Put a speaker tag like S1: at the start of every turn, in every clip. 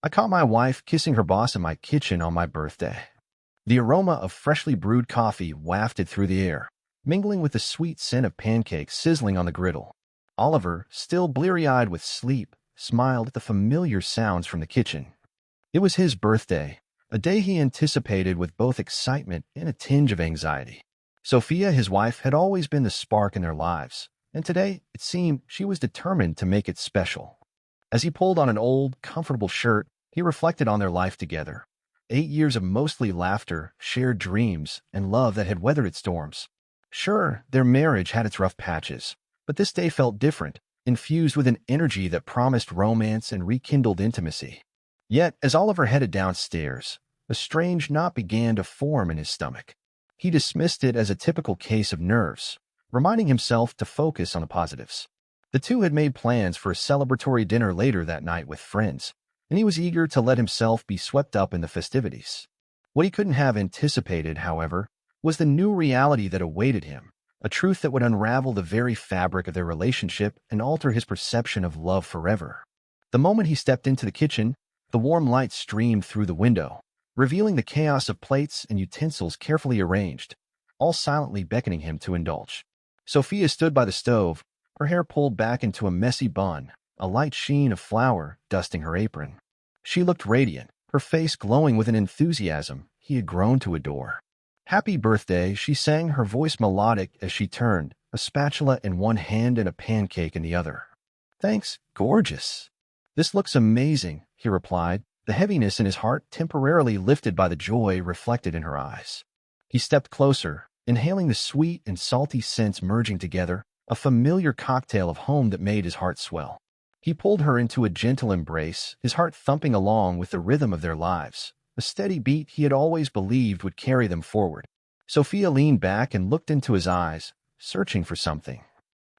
S1: I caught my wife kissing her boss in my kitchen on my birthday. The aroma of freshly brewed coffee wafted through the air, mingling with the sweet scent of pancakes sizzling on the griddle. Oliver, still bleary-eyed with sleep, smiled at the familiar sounds from the kitchen. It was his birthday, a day he anticipated with both excitement and a tinge of anxiety. Sophia, his wife, had always been the spark in their lives, and today, it seemed, she was determined to make it special. As he pulled on an old, comfortable shirt, he reflected on their life together. 8 years of mostly laughter, shared dreams, and love that had weathered its storms. Sure, their marriage had its rough patches, but this day felt different, infused with an energy that promised romance and rekindled intimacy. Yet, as Oliver headed downstairs, a strange knot began to form in his stomach. He dismissed it as a typical case of nerves, reminding himself to focus on the positives. The two had made plans for a celebratory dinner later that night with friends, and he was eager to let himself be swept up in the festivities. What he couldn't have anticipated, however, was the new reality that awaited him, a truth that would unravel the very fabric of their relationship and alter his perception of love forever. The moment he stepped into the kitchen, the warm light streamed through the window, revealing the chaos of plates and utensils carefully arranged, all silently beckoning him to indulge. Sophia stood by the stove, her hair pulled back into a messy bun, a light sheen of flour dusting her apron. She looked radiant, her face glowing with an enthusiasm he had grown to adore. "Happy birthday," she sang, her voice melodic as she turned, a spatula in one hand and a pancake in the other. "Thanks, gorgeous." "This looks amazing," he replied, the heaviness in his heart temporarily lifted by the joy reflected in her eyes. He stepped closer, inhaling the sweet and salty scents merging together, a familiar cocktail of home that made his heart swell. He pulled her into a gentle embrace, his heart thumping along with the rhythm of their lives, a steady beat he had always believed would carry them forward. Sophia leaned back and looked into his eyes, searching for something.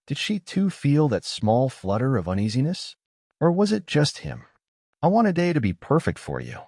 S1: Did she too feel that small flutter of uneasiness? Or was it just him? "I want a day to be perfect for you.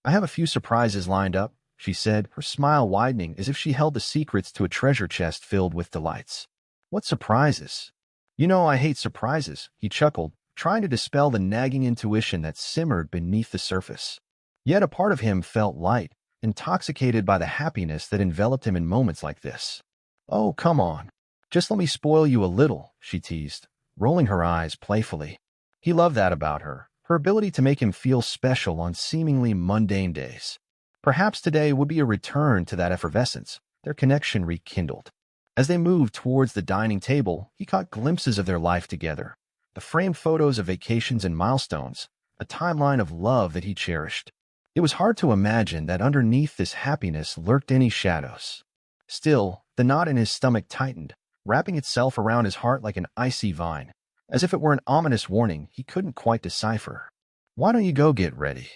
S1: I have a few surprises lined up," she said, her smile widening as if she held the secrets to a treasure chest filled with delights. "What surprises?" "You know I hate surprises," he chuckled, trying to dispel the nagging intuition that simmered beneath the surface. Yet a part of him felt light, intoxicated by the happiness that enveloped him in moments like this. "Oh, come on. Just let me spoil you a little," she teased, rolling her eyes playfully. He loved that about her, her ability to make him feel special on seemingly mundane days. Perhaps today would be a return to that effervescence, their connection rekindled. As they moved towards the dining table, he caught glimpses of their life together, the framed photos of vacations and milestones, a timeline of love that he cherished. It was hard to imagine that underneath this happiness lurked any shadows. Still, the knot in his stomach tightened, wrapping itself around his heart like an icy vine, as if it were an ominous warning he couldn't quite decipher. "Why don't you go get ready?"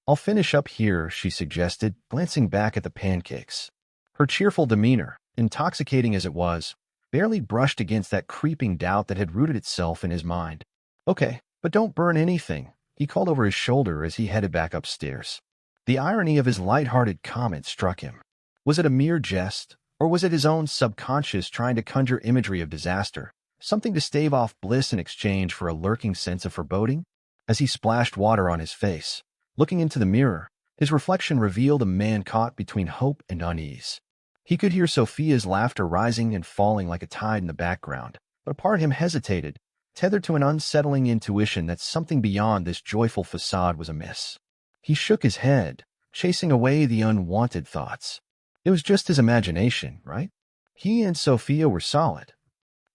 S1: "I'll finish up here," she suggested, glancing back at the pancakes. Her cheerful demeanor, intoxicating as it was, barely brushed against that creeping doubt that had rooted itself in his mind. "Okay, but don't burn anything," he called over his shoulder as he headed back upstairs. The irony of his light-hearted comment struck him. Was it a mere jest, or was it his own subconscious trying to conjure imagery of disaster, something to stave off bliss in exchange for a lurking sense of foreboding? As he splashed water on his face, looking into the mirror, his reflection revealed a man caught between hope and unease. He could hear Sophia's laughter rising and falling like a tide in the background, but a part of him hesitated, tethered to an unsettling intuition that something beyond this joyful facade was amiss. He shook his head, chasing away the unwanted thoughts. It was just his imagination, right? He and Sophia were solid.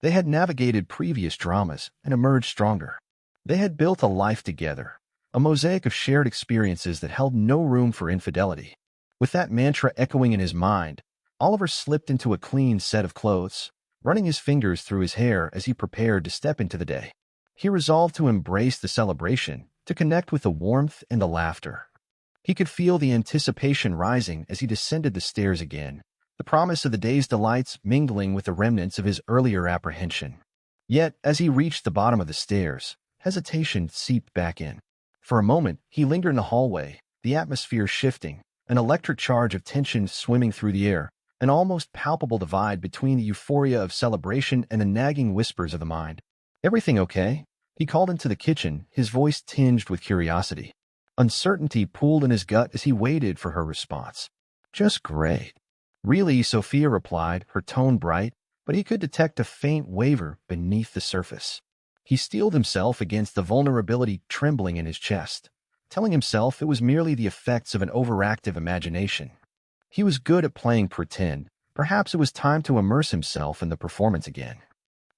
S1: They had navigated previous dramas and emerged stronger. They had built a life together, a mosaic of shared experiences that held no room for infidelity. With that mantra echoing in his mind, Oliver slipped into a clean set of clothes, running his fingers through his hair as he prepared to step into the day. He resolved to embrace the celebration, to connect with the warmth and the laughter. He could feel the anticipation rising as he descended the stairs again, the promise of the day's delights mingling with the remnants of his earlier apprehension. Yet, as he reached the bottom of the stairs, hesitation seeped back in. For a moment, he lingered in the hallway, the atmosphere shifting, an electric charge of tension swimming through the air, an almost palpable divide between the euphoria of celebration and the nagging whispers of the mind. "Everything okay?" He called into the kitchen, his voice tinged with curiosity. Uncertainty pooled in his gut as he waited for her response. Just great. Really, Sophia replied, her tone bright, but he could detect a faint waver beneath the surface. He steeled himself against the vulnerability trembling in his chest, telling himself it was merely the effects of an overactive imagination. He was good at playing pretend. Perhaps it was time to immerse himself in the performance again.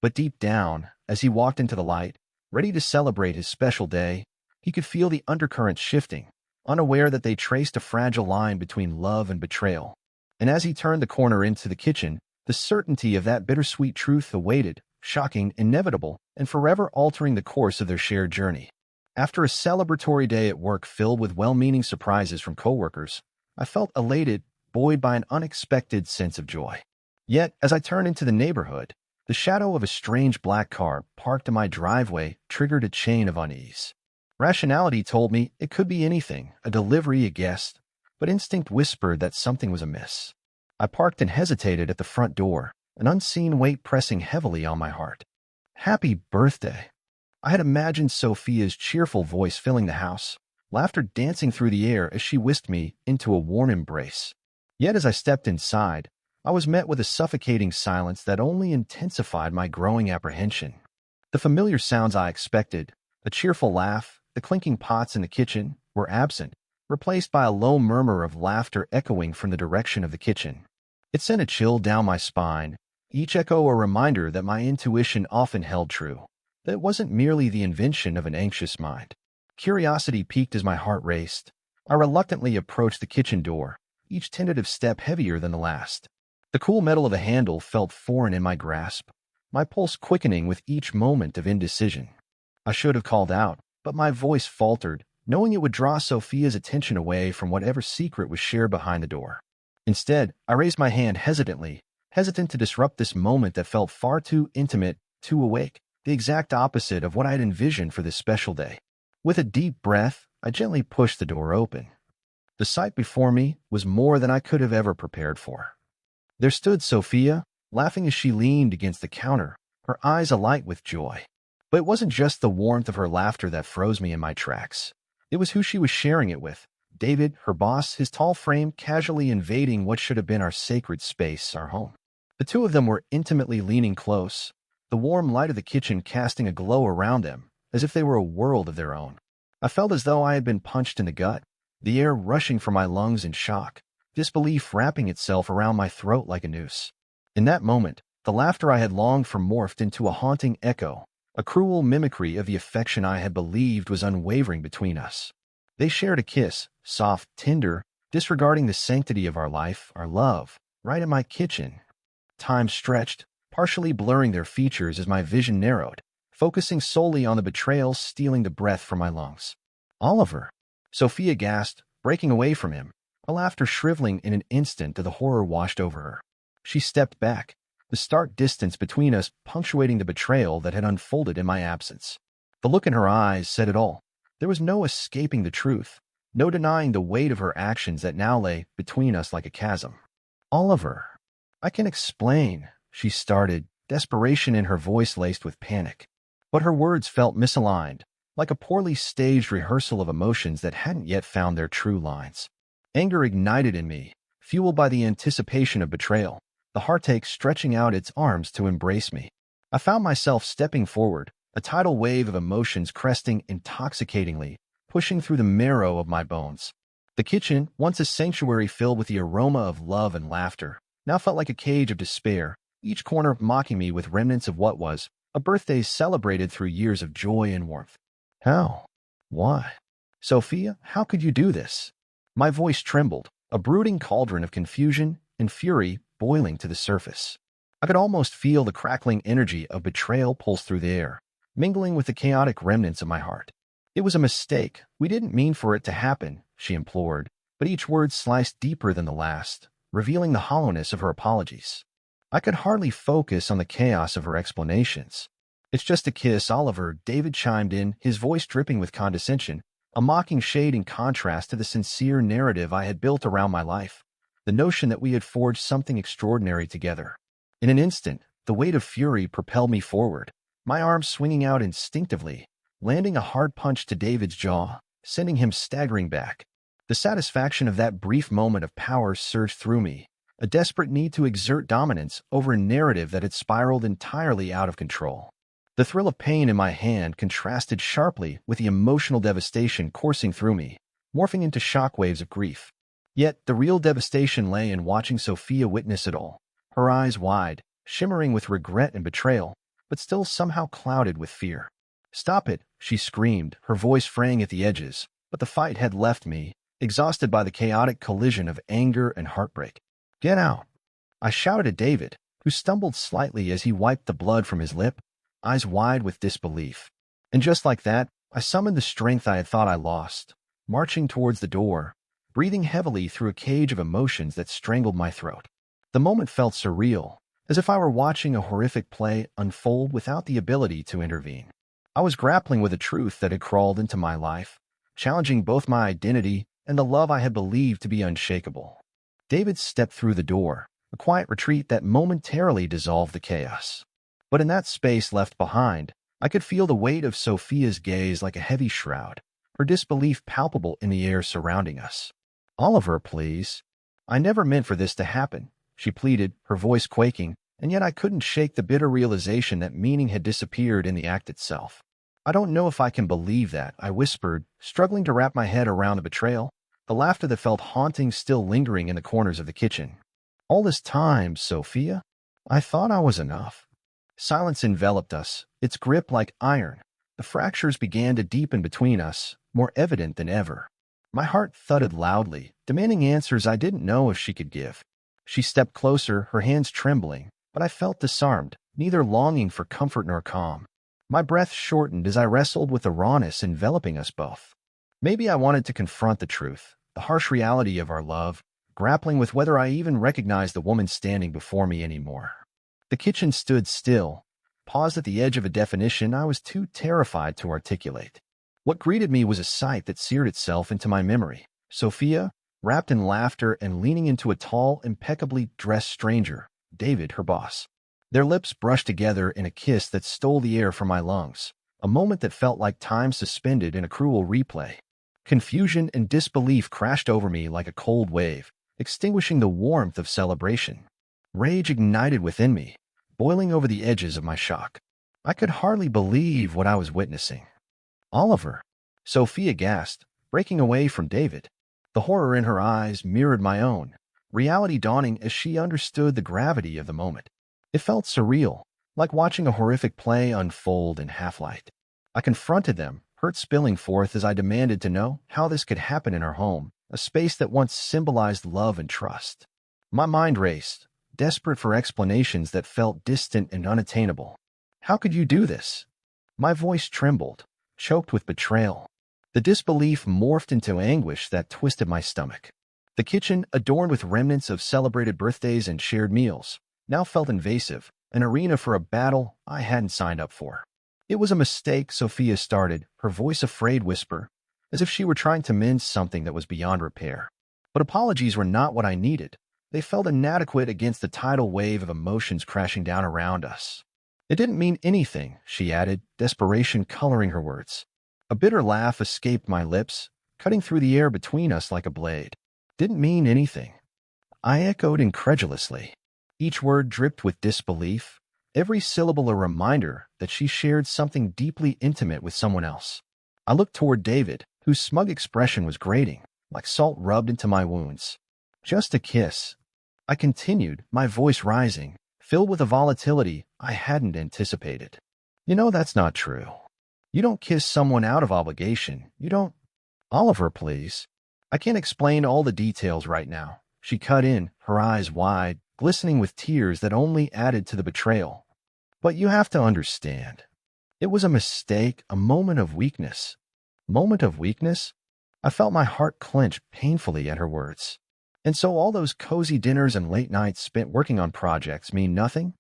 S1: But deep down, as he walked into the light, ready to celebrate his special day, he could feel the undercurrents shifting, unaware that they traced a fragile line between love and betrayal. And as he turned the corner into the kitchen, the certainty of that bittersweet truth awaited, shocking, inevitable, and forever altering the course of their shared journey. After a celebratory day at work filled with well-meaning surprises from coworkers, I felt elated, buoyed by an unexpected sense of joy. Yet, as I turned into the neighborhood, the shadow of a strange black car parked in my driveway triggered a chain of unease. Rationality told me it could be anything, a delivery, a guest, but instinct whispered that something was amiss. I parked and hesitated at the front door, an unseen weight pressing heavily on my heart. Happy birthday! I had imagined Sophia's cheerful voice filling the house, laughter dancing through the air as she whisked me into a warm embrace. Yet as I stepped inside, I was met with a suffocating silence that only intensified my growing apprehension. The familiar sounds I expected, a cheerful laugh, the clinking pots in the kitchen, were absent, replaced by a low murmur of laughter echoing from the direction of the kitchen. It sent a chill down my spine, each echo a reminder that my intuition often held true, that it wasn't merely the invention of an anxious mind. Curiosity piqued as my heart raced. I reluctantly approached the kitchen door, each tentative step heavier than the last. The cool metal of the handle felt foreign in my grasp, my pulse quickening with each moment of indecision. I should have called out, but my voice faltered, knowing it would draw Sophia's attention away from whatever secret was shared behind the door. Instead, I raised my hand hesitantly, hesitant to disrupt this moment that felt far too intimate, too awake, the exact opposite of what I had envisioned for this special day. With a deep breath, I gently pushed the door open. The sight before me was more than I could have ever prepared for. There stood Sophia, laughing as she leaned against the counter, her eyes alight with joy. But it wasn't just the warmth of her laughter that froze me in my tracks. It was who she was sharing it with. David, her boss, his tall frame casually invading what should have been our sacred space, our home. The two of them were intimately leaning close, the warm light of the kitchen casting a glow around them, as if they were a world of their own. I felt as though I had been punched in the gut, the air rushing from my lungs in shock, disbelief wrapping itself around my throat like a noose. In that moment, the laughter I had longed for morphed into a haunting echo, a cruel mimicry of the affection I had believed was unwavering between us. They shared a kiss, soft, tender, disregarding the sanctity of our life, our love, right in my kitchen. Time stretched, partially blurring their features as my vision narrowed, focusing solely on the betrayal stealing the breath from my lungs. Oliver! Sophia gasped, breaking away from him, her laughter shriveling in an instant as the horror washed over her. She stepped back, the stark distance between us punctuating the betrayal that had unfolded in my absence. The look in her eyes said it all. There was no escaping the truth, no denying the weight of her actions that now lay between us like a chasm. Oliver, I can explain, she started, desperation in her voice laced with panic. But her words felt misaligned, like a poorly staged rehearsal of emotions that hadn't yet found their true lines. Anger ignited in me, fueled by the anticipation of betrayal, the heartache stretching out its arms to embrace me. I found myself stepping forward, a tidal wave of emotions cresting intoxicatingly, pushing through the marrow of my bones. The kitchen, once a sanctuary filled with the aroma of love and laughter, now felt like a cage of despair, each corner mocking me with remnants of what was a birthday celebrated through years of joy and warmth. How? Why? Sophia, how could you do this? My voice trembled, a brooding cauldron of confusion and fury boiling to the surface. I could almost feel the crackling energy of betrayal pulse through the air, mingling with the chaotic remnants of my heart. It was a mistake. We didn't mean for it to happen, she implored, but each word sliced deeper than the last, revealing the hollowness of her apologies. I could hardly focus on the chaos of her explanations. It's just a kiss, Oliver, David chimed in, his voice dripping with condescension, a mocking shade in contrast to the sincere narrative I had built around my life, the notion that we had forged something extraordinary together. In an instant, the weight of fury propelled me forward, my arms swinging out instinctively, landing a hard punch to David's jaw, sending him staggering back. The satisfaction of that brief moment of power surged through me, a desperate need to exert dominance over a narrative that had spiraled entirely out of control. The thrill of pain in my hand contrasted sharply with the emotional devastation coursing through me, morphing into shockwaves of grief. Yet the real devastation lay in watching Sophia witness it all, her eyes wide, shimmering with regret and betrayal, but still somehow clouded with fear. "Stop it," she screamed, her voice fraying at the edges, but the fight had left me, exhausted by the chaotic collision of anger and heartbreak. "Get out!" I shouted at David, who stumbled slightly as he wiped the blood from his lip, eyes wide with disbelief. And just like that, I summoned the strength I had thought I lost, marching towards the door, breathing heavily through a cage of emotions that strangled my throat. The moment felt surreal, as if I were watching a horrific play unfold without the ability to intervene. I was grappling with a truth that had crawled into my life, challenging both my identity and the love I had believed to be unshakable. David stepped through the door, a quiet retreat that momentarily dissolved the chaos. But in that space left behind, I could feel the weight of Sophia's gaze like a heavy shroud, her disbelief palpable in the air surrounding us. "Oliver, please. I never meant for this to happen," she pleaded, her voice quaking, and yet I couldn't shake the bitter realization that meaning had disappeared in the act itself. "I don't know if I can believe that," I whispered, struggling to wrap my head around the betrayal, the laughter that felt haunting still lingering in the corners of the kitchen. "All this time, Sophia? I thought I was enough." Silence enveloped us, its grip like iron. The fractures began to deepen between us, more evident than ever. My heart thudded loudly, demanding answers I didn't know if she could give. She stepped closer, her hands trembling, but I felt disarmed, neither longing for comfort nor calm. My breath shortened as I wrestled with the rawness enveloping us both. Maybe I wanted to confront the truth, the harsh reality of our love, grappling with whether I even recognized the woman standing before me anymore. The kitchen stood still, paused at the edge of a definition I was too terrified to articulate. What greeted me was a sight that seared itself into my memory. Sophia, wrapped in laughter and leaning into a tall, impeccably dressed stranger, David, her boss. Their lips brushed together in a kiss that stole the air from my lungs, a moment that felt like time suspended in a cruel replay. Confusion and disbelief crashed over me like a cold wave, extinguishing the warmth of celebration. Rage ignited within me, boiling over the edges of my shock. I could hardly believe what I was witnessing. "Oliver," Sophia gasped, breaking away from David. The horror in her eyes mirrored my own, reality dawning as she understood the gravity of the moment. It felt surreal, like watching a horrific play unfold in half-light. I confronted them, hurt spilling forth as I demanded to know how this could happen in our home, a space that once symbolized love and trust. My mind raced, desperate for explanations that felt distant and unattainable. "How could you do this?" My voice trembled, choked with betrayal. The disbelief morphed into anguish that twisted my stomach. The kitchen, adorned with remnants of celebrated birthdays and shared meals, now felt invasive, an arena for a battle I hadn't signed up for. "It was a mistake," Sophia started, her voice a frayed whisper, as if she were trying to mend something that was beyond repair. But apologies were not what I needed. They felt inadequate against the tidal wave of emotions crashing down around us. "It didn't mean anything," she added, desperation coloring her words. A bitter laugh escaped my lips, cutting through the air between us like a blade. "Didn't mean anything," I echoed incredulously. Each word dripped with disbelief, every syllable a reminder that she shared something deeply intimate with someone else. I looked toward David, whose smug expression was grating, like salt rubbed into my wounds. "Just a kiss," I continued, my voice rising, filled with a volatility I hadn't anticipated. "You know that's not true. You don't kiss someone out of obligation. You don't—" "Oliver, please. I can't explain all the details right now," she cut in, her eyes wide, glistening with tears that only added to the betrayal. "But you have to understand. It was a mistake, a moment of weakness." "Moment of weakness?" I felt my heart clench painfully at her words. "And so all those cozy dinners and late nights spent working on projects mean nothing?"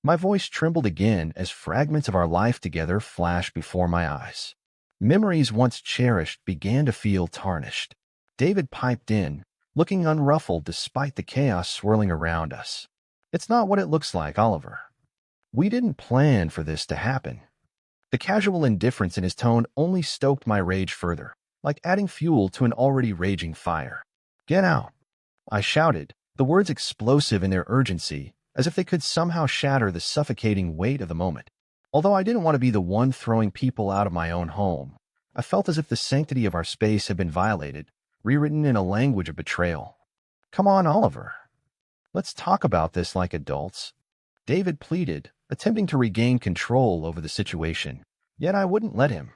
S1: My voice trembled again as fragments of our life together flashed before my eyes. Memories once cherished began to feel tarnished. David piped in, looking unruffled despite the chaos swirling around us. "It's not what it looks like, Oliver. We didn't plan for this to happen." The casual indifference in his tone only stoked my rage further. like adding fuel to an already raging fire. "Get out!" I shouted, the words explosive in their urgency, as if they could somehow shatter the suffocating weight of the moment. Although I didn't want to be the one throwing people out of my own home, I felt as if the sanctity of our space had been violated, rewritten in a language of betrayal. "Come on, Oliver. Let's talk about this like adults," David pleaded, attempting to regain control over the situation. Yet I wouldn't let him.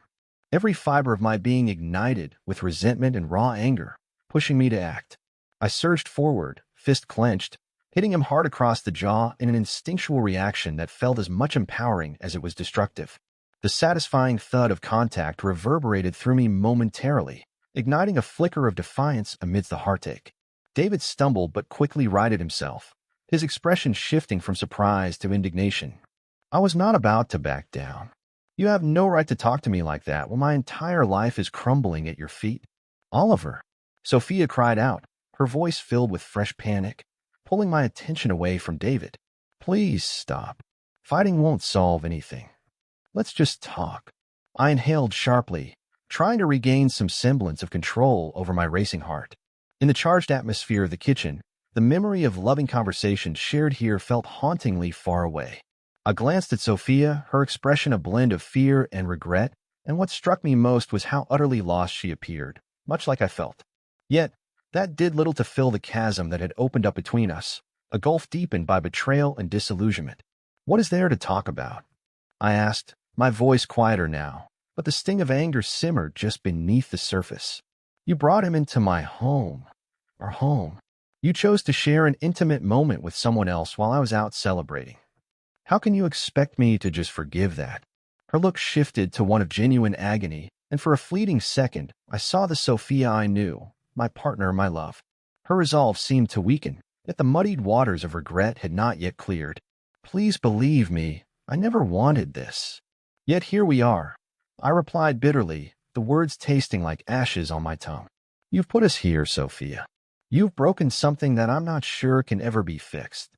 S1: Every fiber of my being ignited with resentment and raw anger, pushing me to act. I surged forward, fist clenched, hitting him hard across the jaw in an instinctual reaction that felt as much empowering as it was destructive. The satisfying thud of contact reverberated through me momentarily, igniting a flicker of defiance amidst the heartache. David stumbled but quickly righted himself, his expression shifting from surprise to indignation. "I was not about to back down. You have no right to talk to me like that when my entire life is crumbling at your feet." "Oliver," Sophia cried out, her voice filled with fresh panic, pulling my attention away from David. "Please stop. Fighting won't solve anything. Let's just talk." I inhaled sharply, trying to regain some semblance of control over my racing heart. In the charged atmosphere of the kitchen, the memory of loving conversations shared here felt hauntingly far away. I glanced at Sophia, her expression a blend of fear and regret, and what struck me most was how utterly lost she appeared, much like I felt. Yet, that did little to fill the chasm that had opened up between us, a gulf deepened by betrayal and disillusionment. "What is there to talk about?" I asked, my voice quieter now, but the sting of anger simmered just beneath the surface. "You brought him into my home, our home. You chose to share an intimate moment with someone else while I was out celebrating. How can you expect me to just forgive that?" Her look shifted to one of genuine agony, and for a fleeting second, I saw the Sophia I knew, my partner, my love. Her resolve seemed to weaken, yet the muddied waters of regret had not yet cleared. "Please believe me, I never wanted this. Yet here we are," I replied bitterly, the words tasting like ashes on my tongue. "You've put us here, Sophia. You've broken something that I'm not sure can ever be fixed."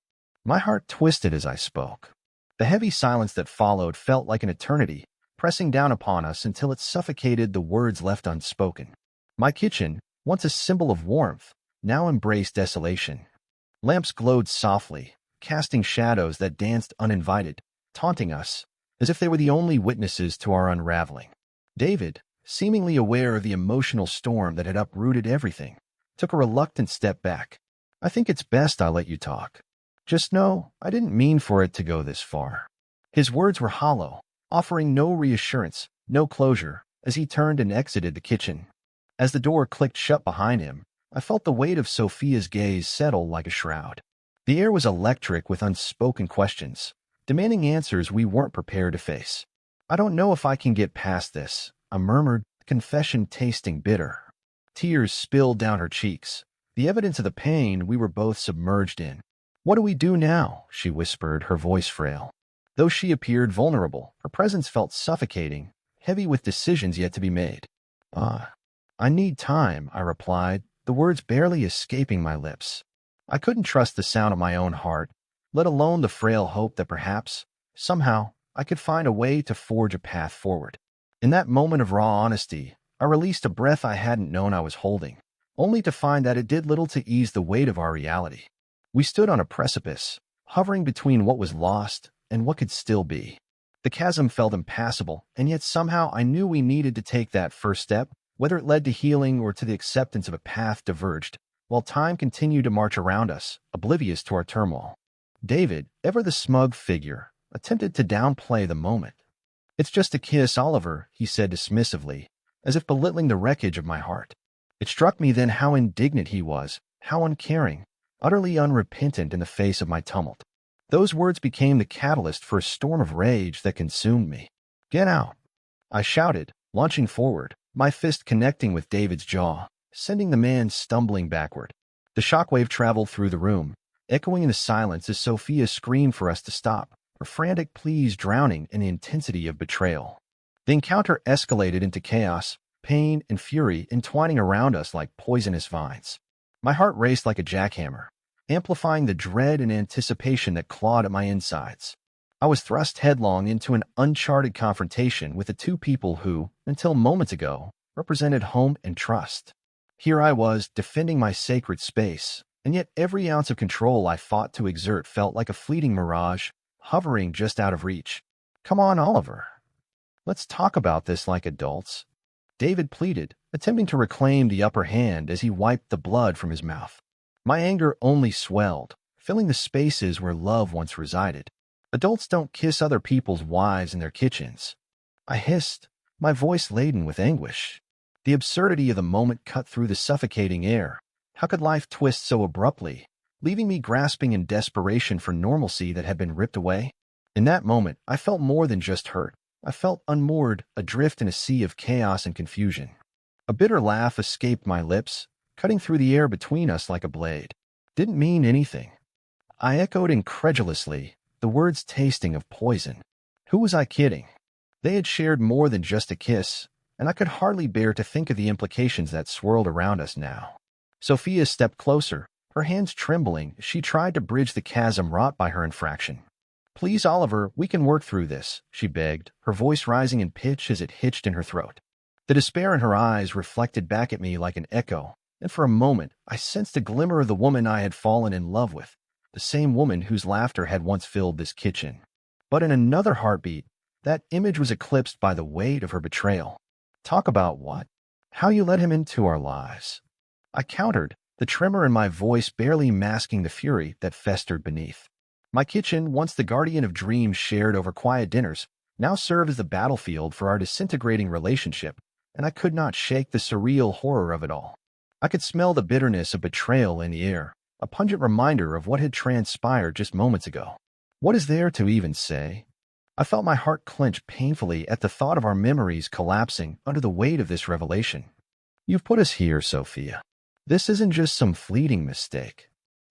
S1: My heart twisted as I spoke. The heavy silence that followed felt like an eternity, pressing down upon us until it suffocated the words left unspoken. My kitchen, once a symbol of warmth, now embraced desolation. Lamps glowed softly, casting shadows that danced uninvited, taunting us, as if they were the only witnesses to our unraveling. David, seemingly aware of the emotional storm that had uprooted everything, took a reluctant step back. "I think it's best I let you talk. Just know, I didn't mean for it to go this far." His words were hollow, offering no reassurance, no closure, as he turned and exited the kitchen. As the door clicked shut behind him, I felt the weight of Sophia's gaze settle like a shroud. The air was electric with unspoken questions, demanding answers we weren't prepared to face. "I don't know if I can get past this," I murmured, confession tasting bitter. Tears spilled down her cheeks, the evidence of the pain we were both submerged in. "What do we do now?" she whispered, her voice frail. Though she appeared vulnerable, her presence felt suffocating, heavy with decisions yet to be made. I need time," I replied, the words barely escaping my lips. I couldn't trust the sound of my own heart, let alone the frail hope that perhaps, somehow, I could find a way to forge a path forward. In that moment of raw honesty, I released a breath I hadn't known I was holding, only to find that it did little to ease the weight of our reality. We stood on a precipice, hovering between what was lost and what could still be. The chasm felt impassable, and yet somehow I knew we needed to take that first step, whether it led to healing or to the acceptance of a path diverged, while time continued to march around us, oblivious to our turmoil. David, ever the smug figure, attempted to downplay the moment. "It's just a kiss, Oliver," he said dismissively, as if belittling the wreckage of my heart. It struck me then how indignant he was, how uncaring, utterly unrepentant in the face of my tumult. Those words became the catalyst for a storm of rage that consumed me. "Get out!" I shouted, launching forward, my fist connecting with David's jaw, sending the man stumbling backward. The shockwave traveled through the room, echoing in the silence as Sophia screamed for us to stop, her frantic pleas drowning in the intensity of betrayal. The encounter escalated into chaos, pain, and fury entwining around us like poisonous vines. My heart raced like a jackhammer, amplifying the dread and anticipation that clawed at my insides. I was thrust headlong into an uncharted confrontation with the two people who, until moments ago, represented home and trust. Here I was, defending my sacred space, and yet every ounce of control I fought to exert felt like a fleeting mirage, hovering just out of reach. Come on, Oliver. Let's talk about this like adults, David pleaded, attempting to reclaim the upper hand as he wiped the blood from his mouth. My anger only swelled, filling the spaces where love once resided. Adults don't kiss other people's wives in their kitchens. I hissed, my voice laden with anguish. The absurdity of the moment cut through the suffocating air. How could life twist so abruptly, leaving me grasping in desperation for normalcy that had been ripped away? In that moment, I felt more than just hurt. I felt unmoored, adrift in a sea of chaos and confusion. A bitter laugh escaped my lips, cutting through the air between us like a blade. Didn't mean anything. I echoed incredulously, the words tasting of poison. Who was I kidding? They had shared more than just a kiss, and I could hardly bear to think of the implications that swirled around us now. Sophia stepped closer, her hands trembling as she tried to bridge the chasm wrought by her infraction. Please, Oliver, we can work through this, she begged, her voice rising in pitch as it hitched in her throat. The despair in her eyes reflected back at me like an echo, and for a moment I sensed a glimmer of the woman I had fallen in love with, the same woman whose laughter had once filled this kitchen. But in another heartbeat, that image was eclipsed by the weight of her betrayal. Talk about what? How you let him into our lives. I countered, the tremor in my voice barely masking the fury that festered beneath. My kitchen, once the guardian of dreams shared over quiet dinners, now served as the battlefield for our disintegrating relationship, and I could not shake the surreal horror of it all. I could smell the bitterness of betrayal in the air, a pungent reminder of what had transpired just moments ago. What is there to even say? I felt my heart clench painfully at the thought of our memories collapsing under the weight of this revelation. You've put us here, Sophia. This isn't just some fleeting mistake.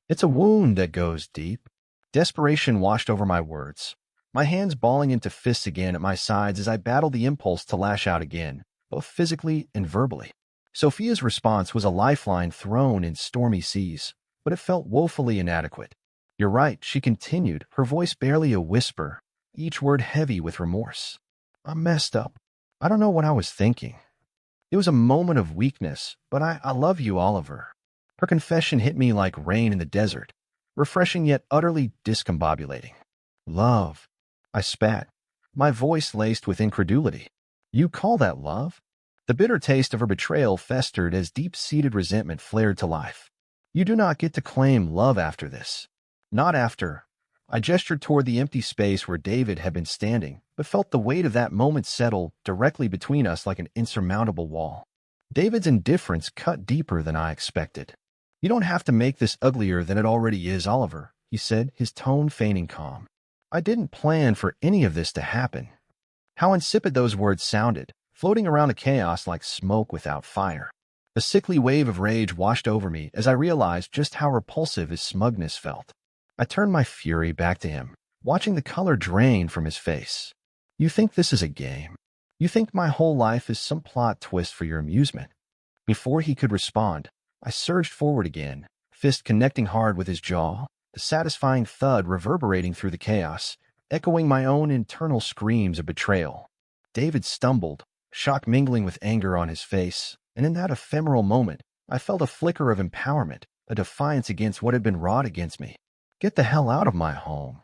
S1: It's a wound that goes deep. Desperation washed over my words, my hands balling into fists again at my sides as I battled the impulse to lash out again, both physically and verbally. Sophia's response was a lifeline thrown in stormy seas, but it felt woefully inadequate. You're right, she continued, her voice barely a whisper, each word heavy with remorse. I'm messed up. I don't know what I was thinking. It was a moment of weakness, but I love you, Oliver. Her confession hit me like rain in the desert, refreshing yet utterly discombobulating. Love. I spat, my voice laced with incredulity. You call that love? The bitter taste of her betrayal festered as deep-seated resentment flared to life. You do not get to claim love after this. Not after. I gestured toward the empty space where David had been standing, but felt the weight of that moment settle directly between us like an insurmountable wall. David's indifference cut deeper than I expected. You don't have to make this uglier than it already is, Oliver, he said, his tone feigning calm. I didn't plan for any of this to happen. How insipid those words sounded, floating around the chaos like smoke without fire. A sickly wave of rage washed over me as I realized just how repulsive his smugness felt. I turned my fury back to him, watching the color drain from his face. You think this is a game? You think my whole life is some plot twist for your amusement? Before he could respond, I surged forward again, fist connecting hard with his jaw, the satisfying thud reverberating through the chaos, echoing my own internal screams of betrayal. David stumbled, shock mingling with anger on his face, and in that ephemeral moment, I felt a flicker of empowerment, a defiance against what had been wrought against me. Get the hell out of my home.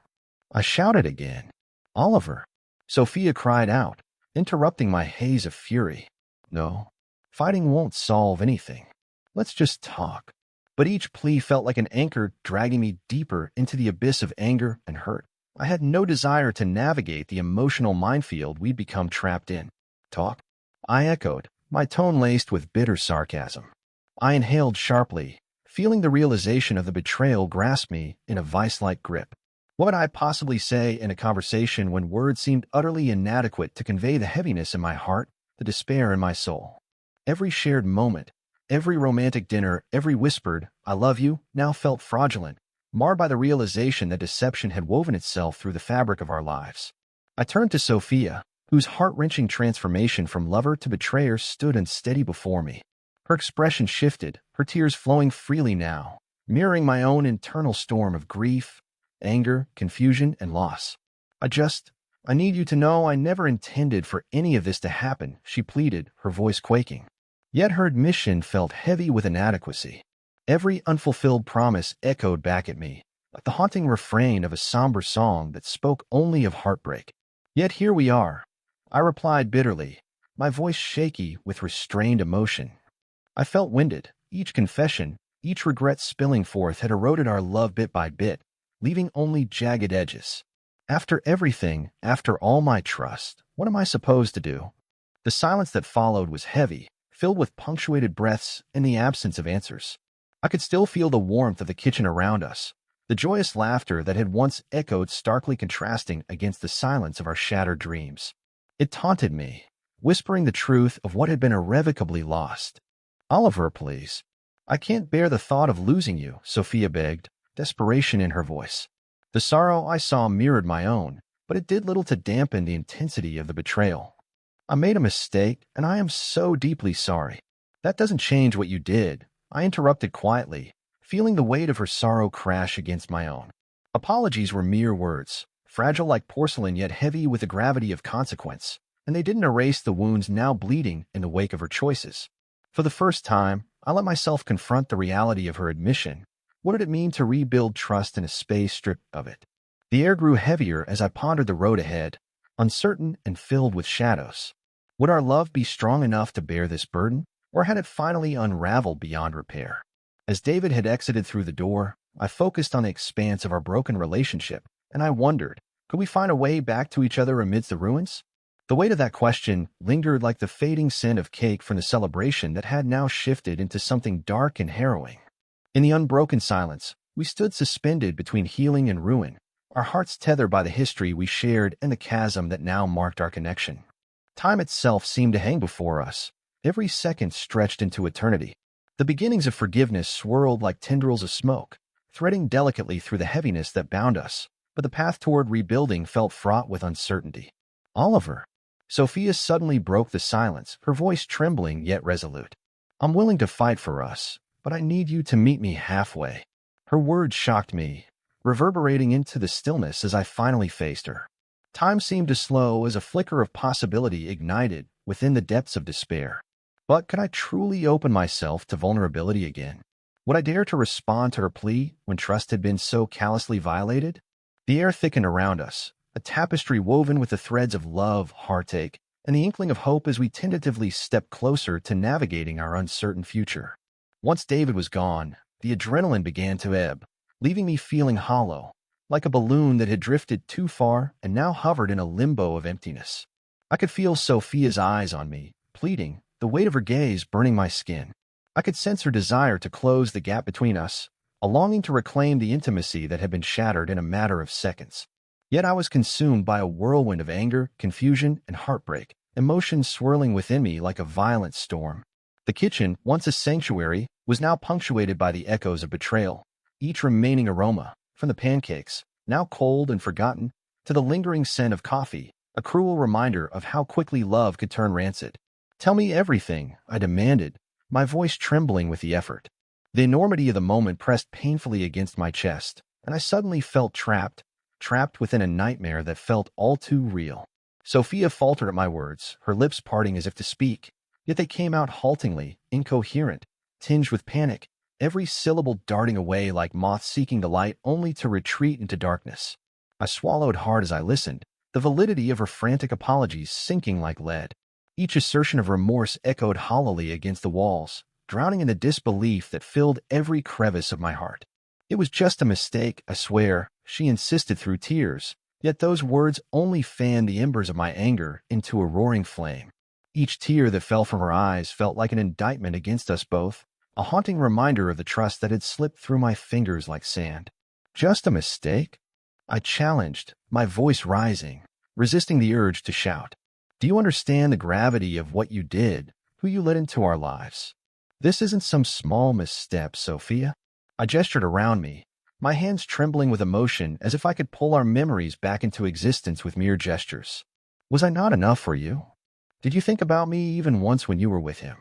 S1: I shouted again. Oliver. Sophia cried out, interrupting my haze of fury. No, fighting won't solve anything. Let's just talk. But each plea felt like an anchor dragging me deeper into the abyss of anger and hurt. I had no desire to navigate the emotional minefield we'd become trapped in. Talk? I echoed, my tone laced with bitter sarcasm. I inhaled sharply, feeling the realization of the betrayal grasp me in a vice-like grip. What would I possibly say in a conversation when words seemed utterly inadequate to convey the heaviness in my heart, the despair in my soul? Every shared moment, every romantic dinner, every whispered, I love you, now felt fraudulent, marred by the realization that deception had woven itself through the fabric of our lives. I turned to Sophia, whose heart-wrenching transformation from lover to betrayer stood unsteady before me. Her expression shifted, her tears flowing freely now, mirroring my own internal storm of grief, anger, confusion, and loss. I need you to know I never intended for any of this to happen, she pleaded, her voice quaking. Yet her admission felt heavy with inadequacy. Every unfulfilled promise echoed back at me, like the haunting refrain of a somber song that spoke only of heartbreak. Yet here we are, I replied bitterly, my voice shaky with restrained emotion. I felt winded. Each confession, each regret spilling forth had eroded our love bit by bit, leaving only jagged edges. After everything, after all my trust, what am I supposed to do? The silence that followed was heavy, filled with punctuated breaths and the absence of answers. I could still feel the warmth of the kitchen around us, the joyous laughter that had once echoed starkly contrasting against the silence of our shattered dreams. It taunted me, whispering the truth of what had been irrevocably lost. Oliver, please. I can't bear the thought of losing you, Sophia begged, desperation in her voice. The sorrow I saw mirrored my own, but it did little to dampen the intensity of the betrayal. I made a mistake, and I am so deeply sorry. That doesn't change what you did, I interrupted quietly, feeling the weight of her sorrow crash against my own. Apologies were mere words, fragile like porcelain yet heavy with the gravity of consequence, and they didn't erase the wounds now bleeding in the wake of her choices. For the first time, I let myself confront the reality of her admission. What did it mean to rebuild trust in a space stripped of it? The air grew heavier as I pondered the road ahead, uncertain and filled with shadows. Would our love be strong enough to bear this burden, or had it finally unraveled beyond repair? As David had exited through the door, I focused on the expanse of our broken relationship, and I wondered, could we find a way back to each other amidst the ruins? The weight of that question lingered like the fading scent of cake from the celebration that had now shifted into something dark and harrowing. In the unbroken silence, we stood suspended between healing and ruin, our hearts tethered by the history we shared and the chasm that now marked our connection. Time itself seemed to hang before us, every second stretched into eternity. The beginnings of forgiveness swirled like tendrils of smoke, threading delicately through the heaviness that bound us, but the path toward rebuilding felt fraught with uncertainty. Oliver. Sophia suddenly broke the silence, her voice trembling yet resolute. I'm willing to fight for us, but I need you to meet me halfway. Her words shocked me, reverberating into the stillness as I finally faced her. Time seemed to slow as a flicker of possibility ignited within the depths of despair. But could I truly open myself to vulnerability again? Would I dare to respond to her plea when trust had been so callously violated? The air thickened around us, a tapestry woven with the threads of love, heartache, and the inkling of hope as we tentatively stepped closer to navigating our uncertain future. Once David was gone, the adrenaline began to ebb, leaving me feeling hollow, like a balloon that had drifted too far and now hovered in a limbo of emptiness. I could feel Sophia's eyes on me, pleading, the weight of her gaze burning my skin. I could sense her desire to close the gap between us, a longing to reclaim the intimacy that had been shattered in a matter of seconds. Yet I was consumed by a whirlwind of anger, confusion, and heartbreak, emotions swirling within me like a violent storm. The kitchen, once a sanctuary, was now punctuated by the echoes of betrayal, each remaining aroma, from the pancakes, now cold and forgotten, to the lingering scent of coffee, a cruel reminder of how quickly love could turn rancid. Tell me everything, I demanded, my voice trembling with the effort. The enormity of the moment pressed painfully against my chest, and I suddenly felt trapped within a nightmare that felt all too real. Sophia faltered at my words, her lips parting as if to speak, yet they came out haltingly, incoherent, tinged with panic, every syllable darting away like moths seeking the light only to retreat into darkness. I swallowed hard as I listened, the validity of her frantic apologies sinking like lead. Each assertion of remorse echoed hollowly against the walls, drowning in the disbelief that filled every crevice of my heart. It was just a mistake, I swear, she insisted through tears, yet those words only fanned the embers of my anger into a roaring flame. Each tear that fell from her eyes felt like an indictment against us both, a haunting reminder of the trust that had slipped through my fingers like sand. Just a mistake? I challenged, my voice rising, resisting the urge to shout. Do you understand the gravity of what you did, who you let into our lives? This isn't some small misstep, Sophia. I gestured around me, my hands trembling with emotion as if I could pull our memories back into existence with mere gestures. Was I not enough for you? Did you think about me even once when you were with him?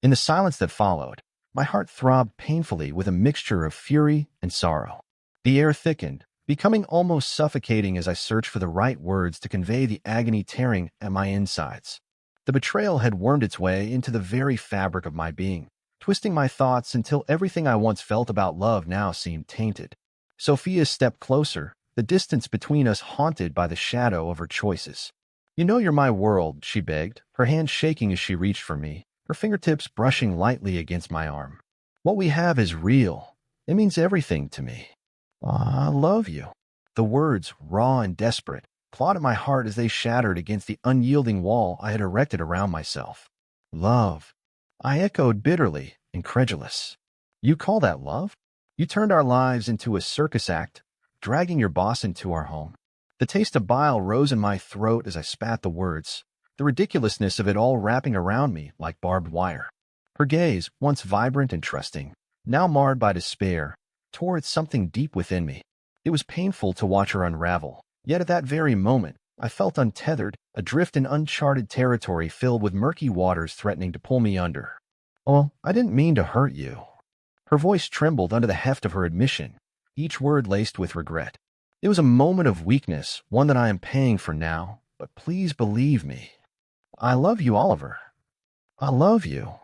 S1: In the silence that followed, my heart throbbed painfully with a mixture of fury and sorrow. The air thickened, becoming almost suffocating as I searched for the right words to convey the agony tearing at my insides. The betrayal had wormed its way into the very fabric of my being, twisting my thoughts until everything I once felt about love now seemed tainted. Sophia stepped closer, the distance between us haunted by the shadow of her choices. "You know you're my world," she begged, her hand shaking as she reached for me, her fingertips brushing lightly against my arm. "What we have is real. It means everything to me. I love you." The words, raw and desperate, clawed at my heart as they shattered against the unyielding wall I had erected around myself. "Love," I echoed bitterly, incredulous. "You call that love? You turned our lives into a circus act, dragging your boss into our home." The taste of bile rose in my throat as I spat the words, the ridiculousness of it all wrapping around me like barbed wire. Her gaze, once vibrant and trusting, now marred by despair, tore at something deep within me. It was painful to watch her unravel, yet at that very moment, I felt untethered, adrift in uncharted territory filled with murky waters threatening to pull me under. "Oh, I didn't mean to hurt you." Her voice trembled under the heft of her admission, each word laced with regret. It was a moment of weakness, one that I am paying for now, but please believe me. "I love you, Oliver. I love you."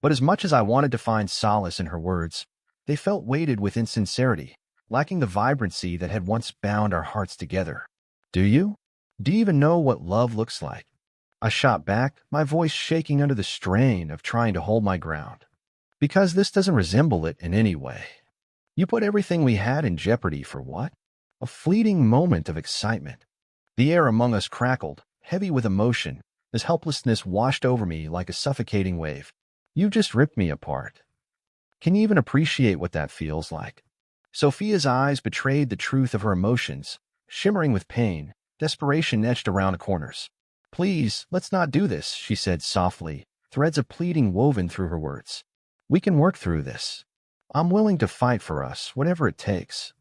S1: But as much as I wanted to find solace in her words, they felt weighted with insincerity, lacking the vibrancy that had once bound our hearts together. "Do you? Do you even know what love looks like?" I shot back, my voice shaking under the strain of trying to hold my ground. "Because this doesn't resemble it in any way. You put everything we had in jeopardy for what? A fleeting moment of excitement." The air among us crackled, heavy with emotion, as helplessness washed over me like a suffocating wave. "You just ripped me apart. Can you even appreciate what that feels like?" Sophia's eyes betrayed the truth of her emotions, shimmering with pain, desperation etched around the corners. "Please, let's not do this," she said softly, threads of pleading woven through her words. "We can work through this. I'm willing to fight for us, whatever it takes."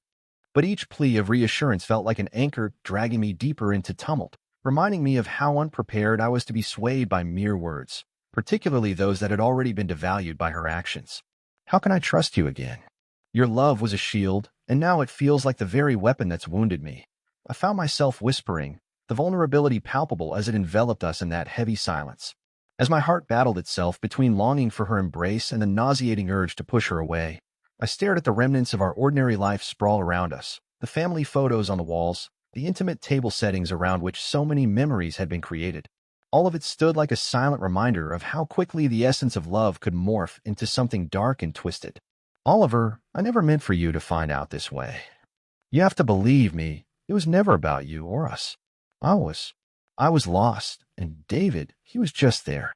S1: But each plea of reassurance felt like an anchor dragging me deeper into tumult, reminding me of how unprepared I was to be swayed by mere words, particularly those that had already been devalued by her actions. "How can I trust you again? Your love was a shield, and now it feels like the very weapon that's wounded me." I found myself whispering, the vulnerability palpable as it enveloped us in that heavy silence. As my heart battled itself between longing for her embrace and the nauseating urge to push her away, I stared at the remnants of our ordinary life sprawl around us, the family photos on the walls, the intimate table settings around which so many memories had been created. All of it stood like a silent reminder of how quickly the essence of love could morph into something dark and twisted. "Oliver, I never meant for you to find out this way. You have to believe me, it was never about you or us. I was lost, and David, he was just there.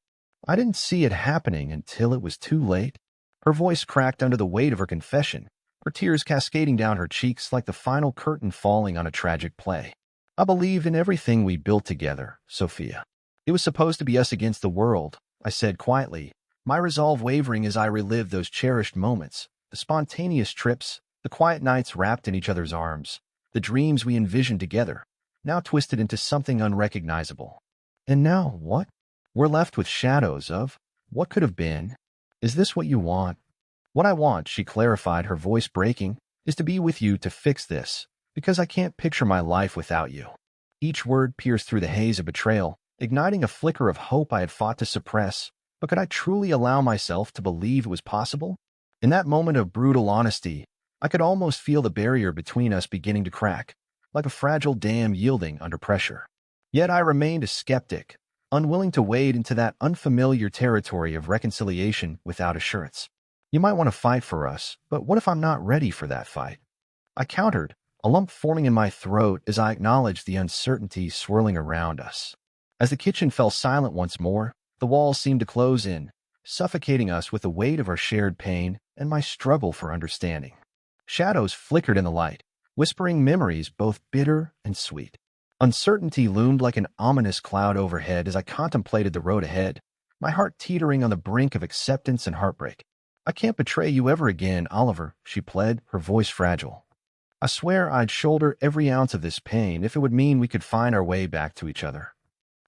S1: I didn't see it happening until it was too late." Her voice cracked under the weight of her confession, her tears cascading down her cheeks like the final curtain falling on a tragic play. "I believed in everything we built together, Sophia. It was supposed to be us against the world," I said quietly, my resolve wavering as I relived those cherished moments, the spontaneous trips, the quiet nights wrapped in each other's arms, the dreams we envisioned together, now twisted into something unrecognizable. "And now what? We're left with shadows of what could have been. Is this what you want?" "What I want," she clarified, her voice breaking, "is to be with you to fix this, because I can't picture my life without you." Each word pierced through the haze of betrayal, igniting a flicker of hope I had fought to suppress. But could I truly allow myself to believe it was possible? In that moment of brutal honesty, I could almost feel the barrier between us beginning to crack, like a fragile dam yielding under pressure. Yet I remained a skeptic, unwilling to wade into that unfamiliar territory of reconciliation without assurance. "You might want to fight for us, but what if I'm not ready for that fight?" I countered, a lump forming in my throat as I acknowledged the uncertainty swirling around us. As the kitchen fell silent once more, the walls seemed to close in, suffocating us with the weight of our shared pain and my struggle for understanding. Shadows flickered in the light, whispering memories both bitter and sweet. Uncertainty loomed like an ominous cloud overhead as I contemplated the road ahead, my heart teetering on the brink of acceptance and heartbreak. "I can't betray you ever again, Oliver," she pled, her voice fragile. "I swear I'd shoulder every ounce of this pain if it would mean we could find our way back to each other.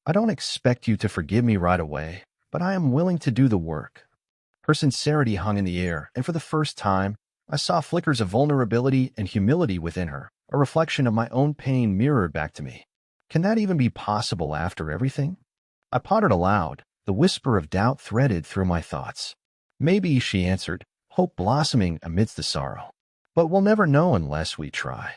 S1: I don't expect you to forgive me right away, but I am willing to do the work." Her sincerity hung in the air, and for the first time, I saw flickers of vulnerability and humility within her, a reflection of my own pain mirrored back to me. Can that even be possible after everything? I pondered aloud, the whisper of doubt threaded through my thoughts. Maybe, she answered, hope blossoming amidst the sorrow. But we'll never know unless we try.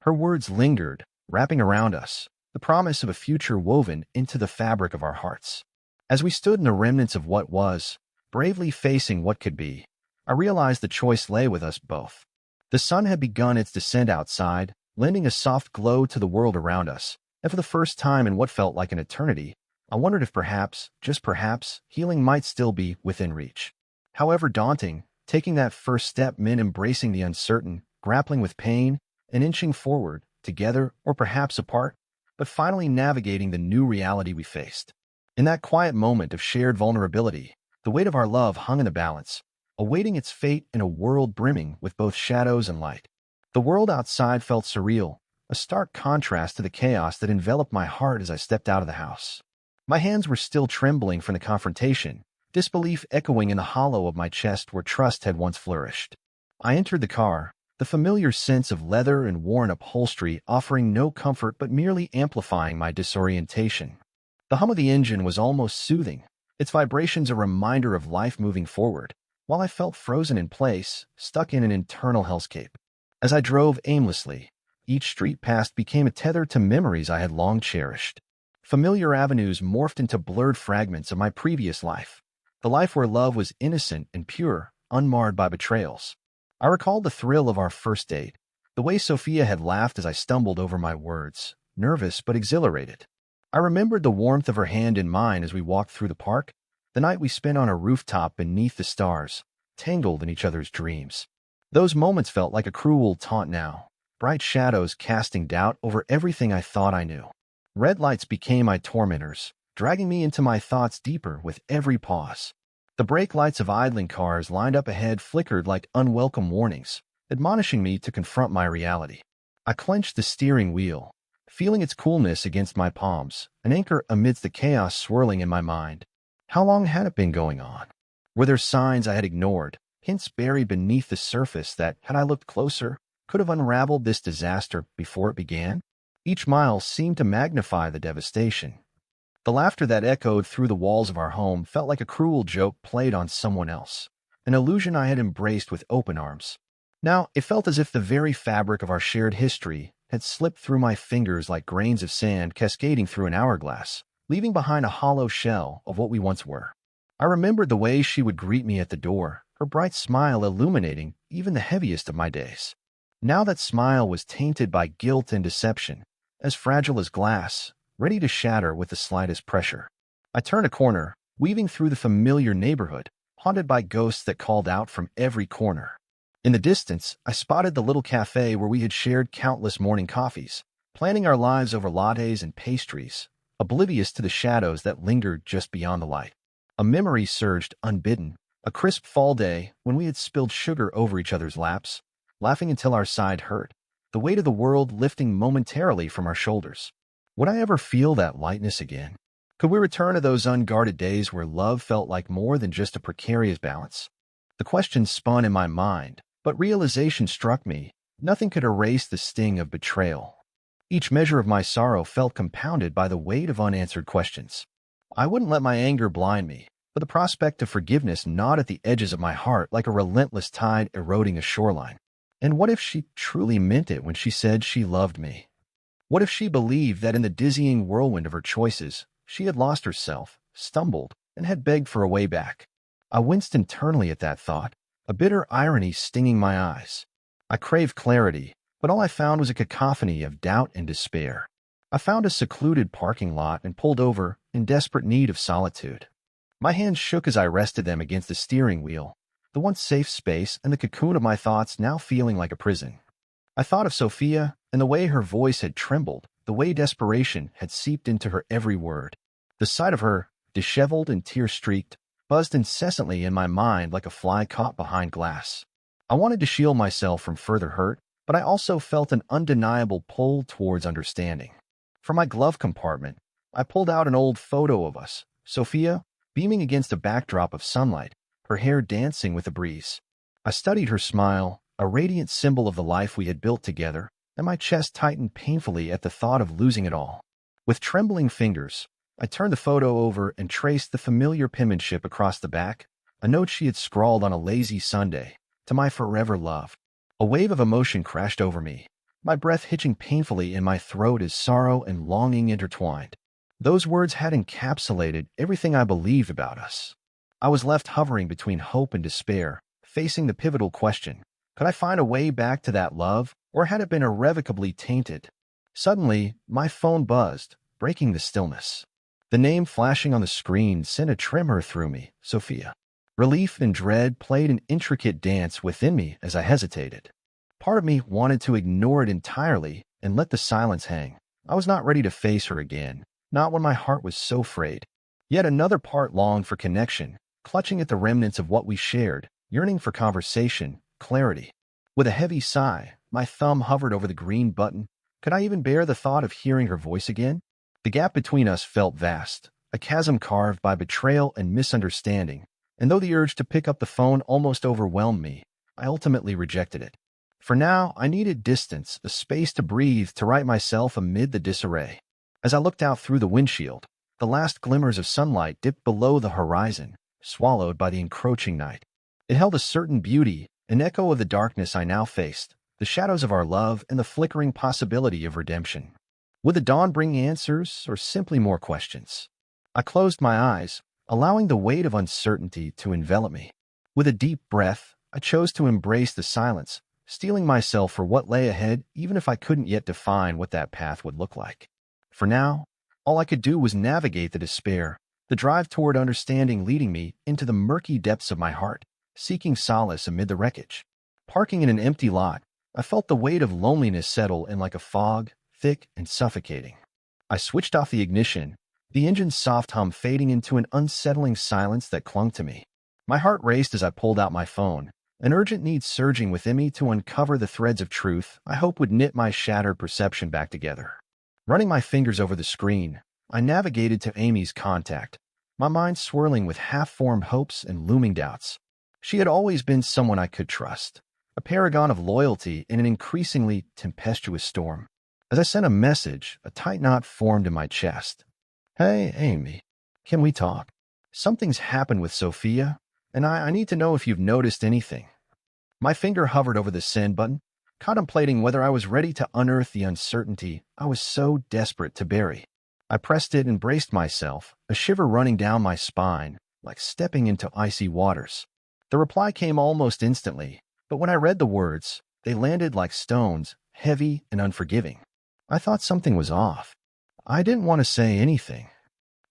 S1: Her words lingered, wrapping around us, the promise of a future woven into the fabric of our hearts. As we stood in the remnants of what was, bravely facing what could be, I realized the choice lay with us both. The sun had begun its descent outside, lending a soft glow to the world around us, and for the first time in what felt like an eternity, I wondered if perhaps, just perhaps, healing might still be within reach. However daunting, taking that first step meant embracing the uncertain, grappling with pain, and inching forward, together or perhaps apart, but finally navigating the new reality we faced. In that quiet moment of shared vulnerability, the weight of our love hung in the balance, awaiting its fate in a world brimming with both shadows and light. The world outside felt surreal, a stark contrast to the chaos that enveloped my heart as I stepped out of the house. My hands were still trembling from the confrontation, disbelief echoing in the hollow of my chest where trust had once flourished. I entered the car, the familiar sense of leather and worn upholstery offering no comfort but merely amplifying my disorientation. The hum of the engine was almost soothing, its vibrations a reminder of life moving forward, while I felt frozen in place, stuck in an internal hellscape. As I drove aimlessly, each street passed became a tether to memories I had long cherished. Familiar avenues morphed into blurred fragments of my previous life, the life where love was innocent and pure, unmarred by betrayals. I recalled the thrill of our first date, the way Sophia had laughed as I stumbled over my words, nervous but exhilarated. I remembered the warmth of her hand in mine as we walked through the park, the night we spent on a rooftop beneath the stars, tangled in each other's dreams. Those moments felt like a cruel taunt now, bright shadows casting doubt over everything I thought I knew. Red lights became my tormentors, dragging me into my thoughts deeper with every pause. The brake lights of idling cars lined up ahead flickered like unwelcome warnings, admonishing me to confront my reality. I clenched the steering wheel, feeling its coolness against my palms, an anchor amidst the chaos swirling in my mind. How long had it been going on? Were there signs I had ignored, hints buried beneath the surface that, had I looked closer, could have unraveled this disaster before it began? Each mile seemed to magnify the devastation. The laughter that echoed through the walls of our home felt like a cruel joke played on someone else, an illusion I had embraced with open arms. Now, it felt as if the very fabric of our shared history had slipped through my fingers like grains of sand cascading through an hourglass, leaving behind a hollow shell of what we once were. I remembered the way she would greet me at the door, her bright smile illuminating even the heaviest of my days. Now that smile was tainted by guilt and deception, as fragile as glass, ready to shatter with the slightest pressure. I turned a corner, weaving through the familiar neighborhood, haunted by ghosts that called out from every corner. In the distance, I spotted the little cafe where we had shared countless morning coffees, planning our lives over lattes and pastries, oblivious to the shadows that lingered just beyond the light. A memory surged unbidden, a crisp fall day when we had spilled sugar over each other's laps, laughing until our side hurt, the weight of the world lifting momentarily from our shoulders. Would I ever feel that lightness again? Could we return to those unguarded days where love felt like more than just a precarious balance? The question spun in my mind, but realization struck me. Nothing could erase the sting of betrayal. Each measure of my sorrow felt compounded by the weight of unanswered questions. I wouldn't let my anger blind me, but the prospect of forgiveness gnawed at the edges of my heart like a relentless tide eroding a shoreline. And what if she truly meant it when she said she loved me? What if she believed that in the dizzying whirlwind of her choices, she had lost herself, stumbled, and had begged for a way back? I winced internally at that thought, a bitter irony stinging my eyes. I craved clarity, but all I found was a cacophony of doubt and despair. I found a secluded parking lot and pulled over, in desperate need of solitude. My hands shook as I rested them against the steering wheel, the once safe space and the cocoon of my thoughts now feeling like a prison. I thought of Sophia and the way her voice had trembled, the way desperation had seeped into her every word. The sight of her, disheveled and tear-streaked, buzzed incessantly in my mind like a fly caught behind glass. I wanted to shield myself from further hurt, but I also felt an undeniable pull towards understanding. From my glove compartment, I pulled out an old photo of us, Sophia, beaming against a backdrop of sunlight, her hair dancing with the breeze. I studied her smile, a radiant symbol of the life we had built together, and my chest tightened painfully at the thought of losing it all. With trembling fingers, I turned the photo over and traced the familiar penmanship across the back, a note she had scrawled on a lazy Sunday, to my forever love. A wave of emotion crashed over me, my breath hitching painfully in my throat as sorrow and longing intertwined. Those words had encapsulated everything I believed about us. I was left hovering between hope and despair, facing the pivotal question: could I find a way back to that love, or had it been irrevocably tainted? Suddenly, my phone buzzed, breaking the stillness. The name flashing on the screen sent a tremor through me, Sophia. Relief and dread played an intricate dance within me as I hesitated. Part of me wanted to ignore it entirely and let the silence hang. I was not ready to face her again, not when my heart was so frayed. Yet another part longed for connection, clutching at the remnants of what we shared, yearning for conversation, clarity. With a heavy sigh, my thumb hovered over the green button. Could I even bear the thought of hearing her voice again? The gap between us felt vast, a chasm carved by betrayal and misunderstanding, and though the urge to pick up the phone almost overwhelmed me, I ultimately rejected it. For now, I needed distance, a space to breathe, to right myself amid the disarray. As I looked out through the windshield, the last glimmers of sunlight dipped below the horizon, swallowed by the encroaching night. It held a certain beauty, an echo of the darkness I now faced, the shadows of our love and the flickering possibility of redemption. Would the dawn bring answers, or simply more questions? I closed my eyes, allowing the weight of uncertainty to envelop me. With a deep breath, I chose to embrace the silence, steeling myself for what lay ahead, even if I couldn't yet define what that path would look like. For now, all I could do was navigate the despair, the drive toward understanding leading me into the murky depths of my heart, seeking solace amid the wreckage. Parking in an empty lot, I felt the weight of loneliness settle in like a fog, thick and suffocating. I switched off the ignition, the engine's soft hum fading into an unsettling silence that clung to me. My heart raced as I pulled out my phone, an urgent need surging within me to uncover the threads of truth I hope would knit my shattered perception back together. Running my fingers over the screen, I navigated to Amy's contact, my mind swirling with half-formed hopes and looming doubts. She had always been someone I could trust, a paragon of loyalty in an increasingly tempestuous storm. As I sent a message, a tight knot formed in my chest. "Hey, Amy, can we talk? Something's happened with Sophia, and I need to know if you've noticed anything." My finger hovered over the send button, contemplating whether I was ready to unearth the uncertainty I was so desperate to bury. I pressed it and braced myself, a shiver running down my spine, like stepping into icy waters. The reply came almost instantly, but when I read the words, they landed like stones, heavy and unforgiving. I thought something was off. I didn't want to say anything.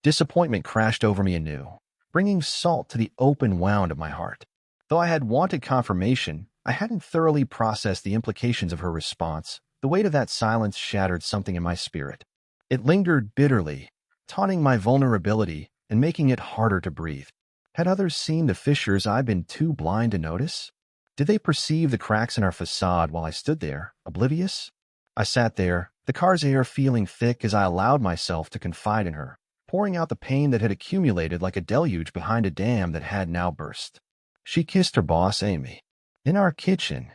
S1: Disappointment crashed over me anew, bringing salt to the open wound of my heart. Though I had wanted confirmation, I hadn't thoroughly processed the implications of her response. The weight of that silence shattered something in my spirit. It lingered bitterly, taunting my vulnerability and making it harder to breathe. Had others seen the fissures I'd been too blind to notice? Did they perceive the cracks in our facade while I stood there, oblivious? I sat there, the car's air feeling thick as I allowed myself to confide in her, pouring out the pain that had accumulated like a deluge behind a dam that had now burst. She kissed her boss, Amy, in our kitchen,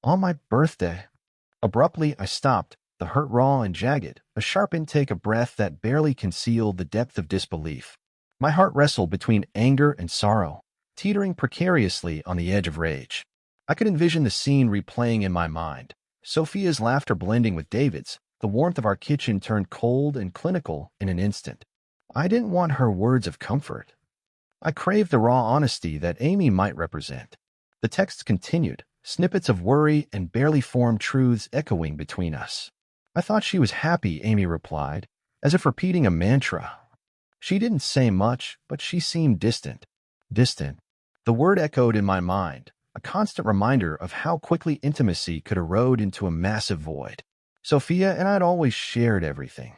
S1: on my birthday. Abruptly, I stopped, the hurt raw and jagged, a sharp intake of breath that barely concealed the depth of disbelief. My heart wrestled between anger and sorrow, teetering precariously on the edge of rage. I could envision the scene replaying in my mind, Sophia's laughter blending with David's, the warmth of our kitchen turned cold and clinical in an instant. I didn't want her words of comfort. I craved the raw honesty that Amy might represent. The text continued, snippets of worry and barely formed truths echoing between us. "I thought she was happy," Amy replied, as if repeating a mantra. She didn't say much, but she seemed distant. Distant. The word echoed in my mind, a constant reminder of how quickly intimacy could erode into a massive void. Sophia and I had always shared everything.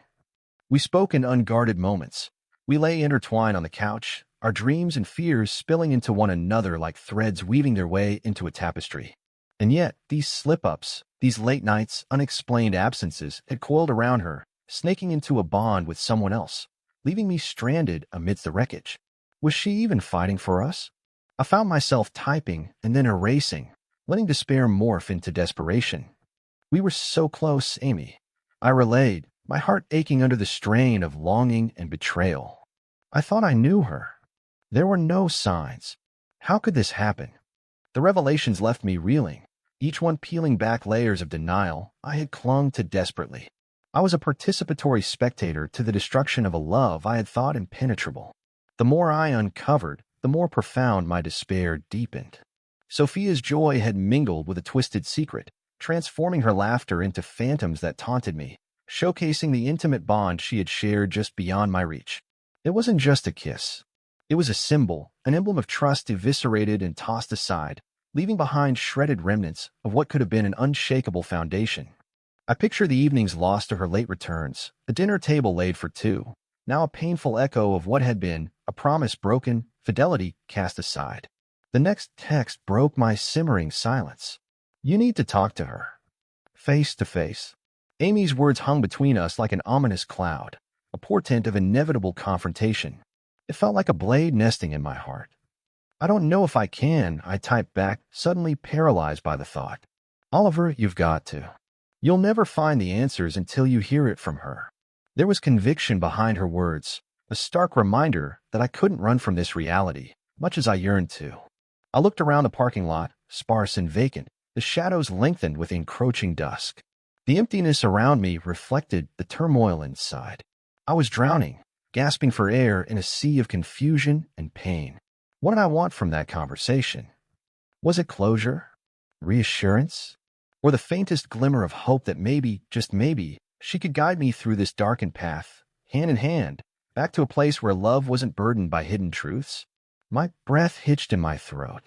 S1: We spoke in unguarded moments. We lay intertwined on the couch, our dreams and fears spilling into one another like threads weaving their way into a tapestry. And yet, these slip-ups, these late nights, unexplained absences had coiled around her, snaking into a bond with someone else, leaving me stranded amidst the wreckage. Was she even fighting for us? I found myself typing and then erasing, letting despair morph into desperation. "We were so close, Amy," I relayed, my heart aching under the strain of longing and betrayal. I thought I knew her. There were no signs. How could this happen? The revelations left me reeling, each one peeling back layers of denial I had clung to desperately. I was a participatory spectator to the destruction of a love I had thought impenetrable. The more I uncovered, the more profound my despair deepened. Sophia's joy had mingled with a twisted secret, transforming her laughter into phantoms that taunted me, showcasing the intimate bond she had shared just beyond my reach. It wasn't just a kiss. It was a symbol, an emblem of trust eviscerated and tossed aside, leaving behind shredded remnants of what could have been an unshakable foundation. I picture the evenings lost to her late returns, the dinner table laid for two, now a painful echo of what had been, a promise broken, fidelity cast aside. The next text broke my simmering silence. You need to talk to her. Face to face. Amy's words hung between us like an ominous cloud, a portent of inevitable confrontation. It felt like a blade nesting in my heart. I don't know if I can, I typed back, suddenly paralyzed by the thought. Oliver, you've got to. You'll never find the answers until you hear it from her. There was conviction behind her words, a stark reminder that I couldn't run from this reality, much as I yearned to. I looked around the parking lot, sparse and vacant, the shadows lengthened with encroaching dusk. The emptiness around me reflected the turmoil inside. I was drowning, gasping for air in a sea of confusion and pain. What did I want from that conversation? Was it closure? Reassurance? Or the faintest glimmer of hope that maybe, just maybe, she could guide me through this darkened path, hand in hand, back to a place where love wasn't burdened by hidden truths? My breath hitched in my throat.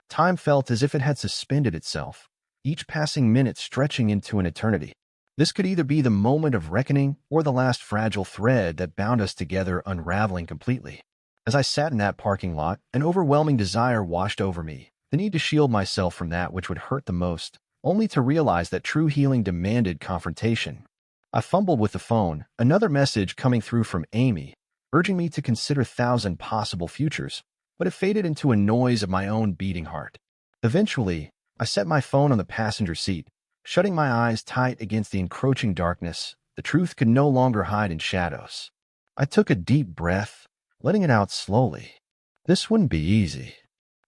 S1: Time felt as if it had suspended itself, each passing minute stretching into an eternity. This could either be the moment of reckoning or the last fragile thread that bound us together unraveling completely. As I sat in that parking lot, an overwhelming desire washed over me, the need to shield myself from that which would hurt the most, only to realize that true healing demanded confrontation. I fumbled with the phone, another message coming through from Amy, urging me to consider 1,000 possible futures, but it faded into a noise of my own beating heart. Eventually, I set my phone on the passenger seat, shutting my eyes tight against the encroaching darkness. The truth could no longer hide in shadows. I took a deep breath, letting it out slowly. This wouldn't be easy.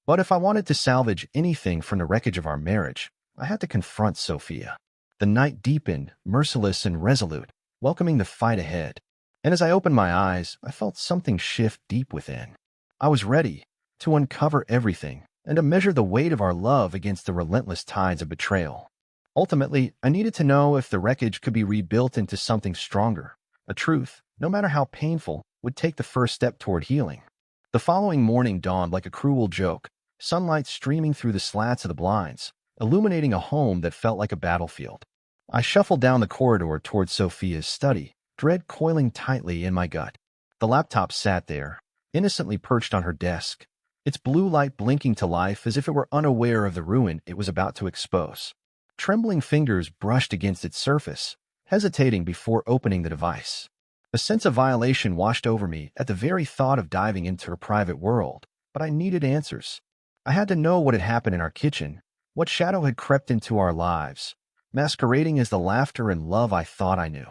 S1: But if I wanted to salvage anything from the wreckage of our marriage, I had to confront Sophia. The night deepened, merciless and resolute, welcoming the fight ahead. And as I opened my eyes, I felt something shift deep within. I was ready to uncover everything and to measure the weight of our love against the relentless tides of betrayal. Ultimately, I needed to know if the wreckage could be rebuilt into something stronger. A truth, no matter how painful, would take the first step toward healing. The following morning dawned like a cruel joke, sunlight streaming through the slats of the blinds, illuminating a home that felt like a battlefield. I shuffled down the corridor toward Sophia's study, dread coiling tightly in my gut. The laptop sat there, innocently perched on her desk, its blue light blinking to life as if it were unaware of the ruin it was about to expose. Trembling fingers brushed against its surface, hesitating before opening the device. A sense of violation washed over me at the very thought of diving into her private world, but I needed answers. I had to know what had happened in our kitchen, what shadow had crept into our lives, masquerading as the laughter and love I thought I knew.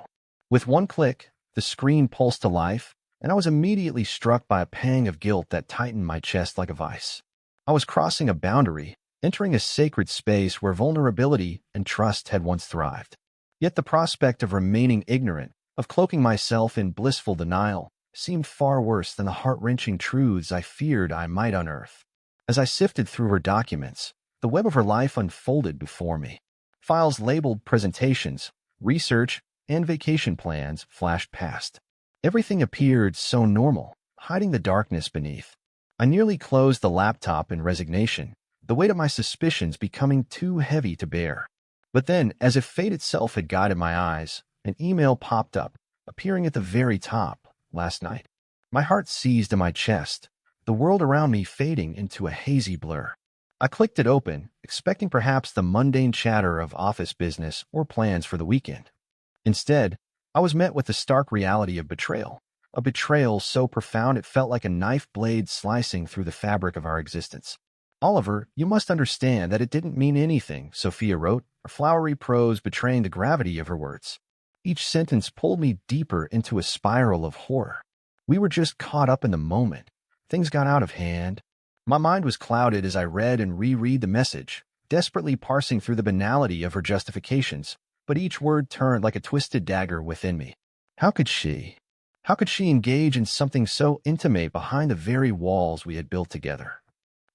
S1: With one click, the screen pulsed to life, and I was immediately struck by a pang of guilt that tightened my chest like a vice. I was crossing a boundary, entering a sacred space where vulnerability and trust had once thrived. Yet the prospect of remaining ignorant, of cloaking myself in blissful denial, seemed far worse than the heart-wrenching truths I feared I might unearth. As I sifted through her documents, the web of her life unfolded before me. Files labeled presentations, research, and vacation plans flashed past. Everything appeared so normal, hiding the darkness beneath. I nearly closed the laptop in resignation, the weight of my suspicions becoming too heavy to bear. But then, as if fate itself had guided my eyes, an email popped up, appearing at the very top, last night. My heart seized in my chest, the world around me fading into a hazy blur. I clicked it open, expecting perhaps the mundane chatter of office business or plans for the weekend. Instead, I was met with the stark reality of betrayal, a betrayal so profound it felt like a knife blade slicing through the fabric of our existence. Oliver, you must understand that it didn't mean anything, Sophia wrote, her flowery prose betraying the gravity of her words. Each sentence pulled me deeper into a spiral of horror. We were just caught up in the moment. Things got out of hand. My mind was clouded as I read and reread the message, desperately parsing through the banality of her justifications, but each word turned like a twisted dagger within me. How could she? How could she engage in something so intimate behind the very walls we had built together?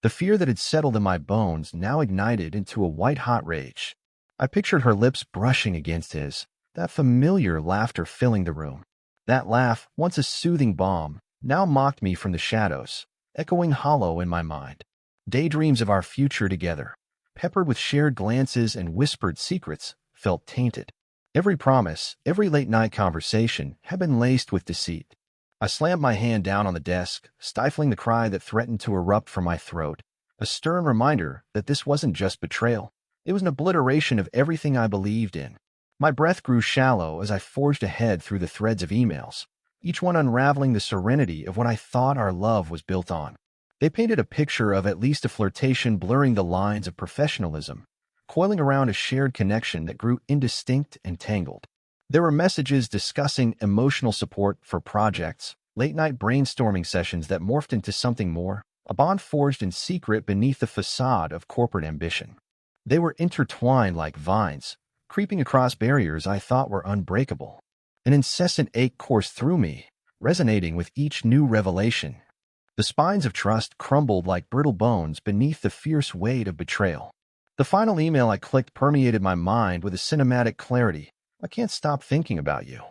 S1: The fear that had settled in my bones now ignited into a white-hot rage. I pictured her lips brushing against his, that familiar laughter filling the room. That laugh, once a soothing balm, now mocked me from the shadows, echoing hollow in my mind. Daydreams of our future together, peppered with shared glances and whispered secrets, felt tainted. Every promise, every late-night conversation had been laced with deceit. I slammed my hand down on the desk, stifling the cry that threatened to erupt from my throat, a stern reminder that this wasn't just betrayal. It was an obliteration of everything I believed in. My breath grew shallow as I forged ahead through the threads of emails, each one unraveling the serenity of what I thought our love was built on. They painted a picture of at least a flirtation blurring the lines of professionalism, coiling around a shared connection that grew indistinct and tangled. There were messages discussing emotional support for projects, late-night brainstorming sessions that morphed into something more, a bond forged in secret beneath the facade of corporate ambition. They were intertwined like vines, creeping across barriers I thought were unbreakable. An incessant ache coursed through me, resonating with each new revelation. The spines of trust crumbled like brittle bones beneath the fierce weight of betrayal. The final email I clicked permeated my mind with a cinematic clarity. I can't stop thinking about you.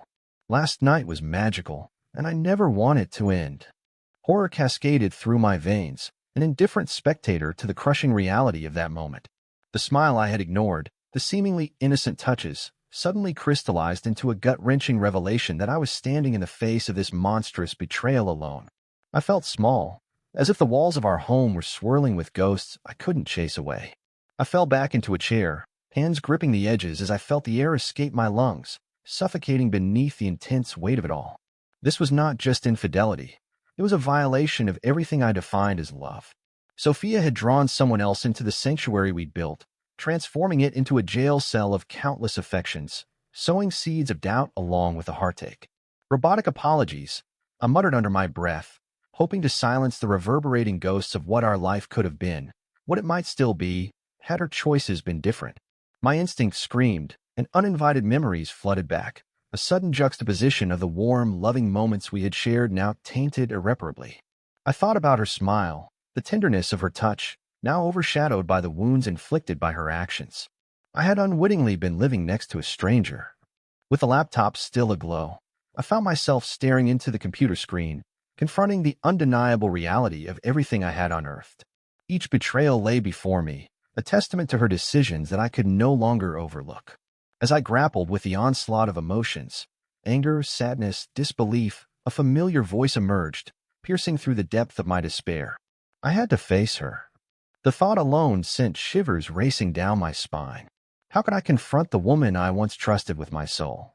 S1: Last night was magical, and I never want it to end. Horror cascaded through my veins, an indifferent spectator to the crushing reality of that moment. The smile I had ignored, the seemingly innocent touches, suddenly crystallized into a gut-wrenching revelation that I was standing in the face of this monstrous betrayal alone. I felt small, as if the walls of our home were swirling with ghosts I couldn't chase away. I fell back into a chair, hands gripping the edges as I felt the air escape my lungs, suffocating beneath the intense weight of it all. This was not just infidelity. It was a violation of everything I defined as love. Sophia had drawn someone else into the sanctuary we'd built, transforming it into a jail cell of countless affections, sowing seeds of doubt along with a heartache. Robotic apologies, I muttered under my breath, hoping to silence the reverberating ghosts of what our life could have been, what it might still be, had her choices been different. My instinct screamed, and uninvited memories flooded back, a sudden juxtaposition of the warm, loving moments we had shared now tainted irreparably. I thought about her smile, the tenderness of her touch, now overshadowed by the wounds inflicted by her actions. I had unwittingly been living next to a stranger. With the laptop still aglow, I found myself staring into the computer screen, confronting the undeniable reality of everything I had unearthed. Each betrayal lay before me, a testament to her decisions that I could no longer overlook. As I grappled with the onslaught of emotions, anger, sadness, disbelief, a familiar voice emerged, piercing through the depth of my despair. I had to face her. The thought alone sent shivers racing down my spine. How could I confront the woman I once trusted with my soul?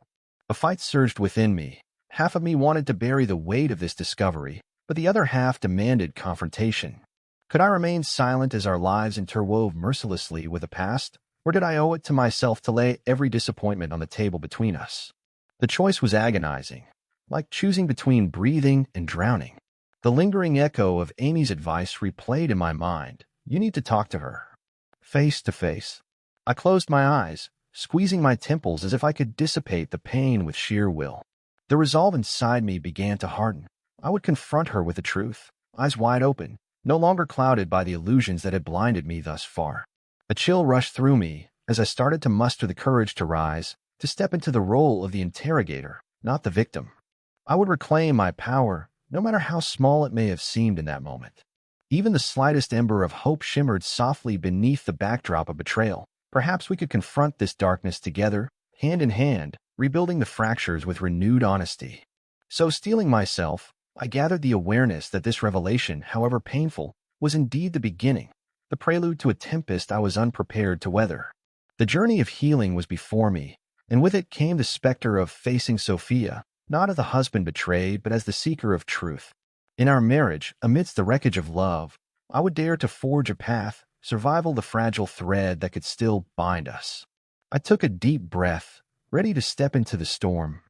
S1: A fight surged within me. Half of me wanted to bury the weight of this discovery, but the other half demanded confrontation. Could I remain silent as our lives interwove mercilessly with the past, or did I owe it to myself to lay every disappointment on the table between us? The choice was agonizing, like choosing between breathing and drowning. The lingering echo of Amy's advice replayed in my mind. You need to talk to her. Face to face. I closed my eyes, squeezing my temples as if I could dissipate the pain with sheer will. The resolve inside me began to harden. I would confront her with the truth, eyes wide open, no longer clouded by the illusions that had blinded me thus far. A chill rushed through me as I started to muster the courage to rise, to step into the role of the interrogator, not the victim. I would reclaim my power, no matter how small it may have seemed in that moment. Even the slightest ember of hope shimmered softly beneath the backdrop of betrayal. Perhaps we could confront this darkness together, hand in hand, rebuilding the fractures with renewed honesty. So, steeling myself, I gathered the awareness that this revelation, however painful, was indeed the beginning, the prelude to a tempest I was unprepared to weather. The journey of healing was before me, and with it came the specter of facing Sophia, not as the husband betrayed, but as the seeker of truth. In our marriage, amidst the wreckage of love, I would dare to forge a path, survival the fragile thread that could still bind us. I took a deep breath, ready to step into the storm.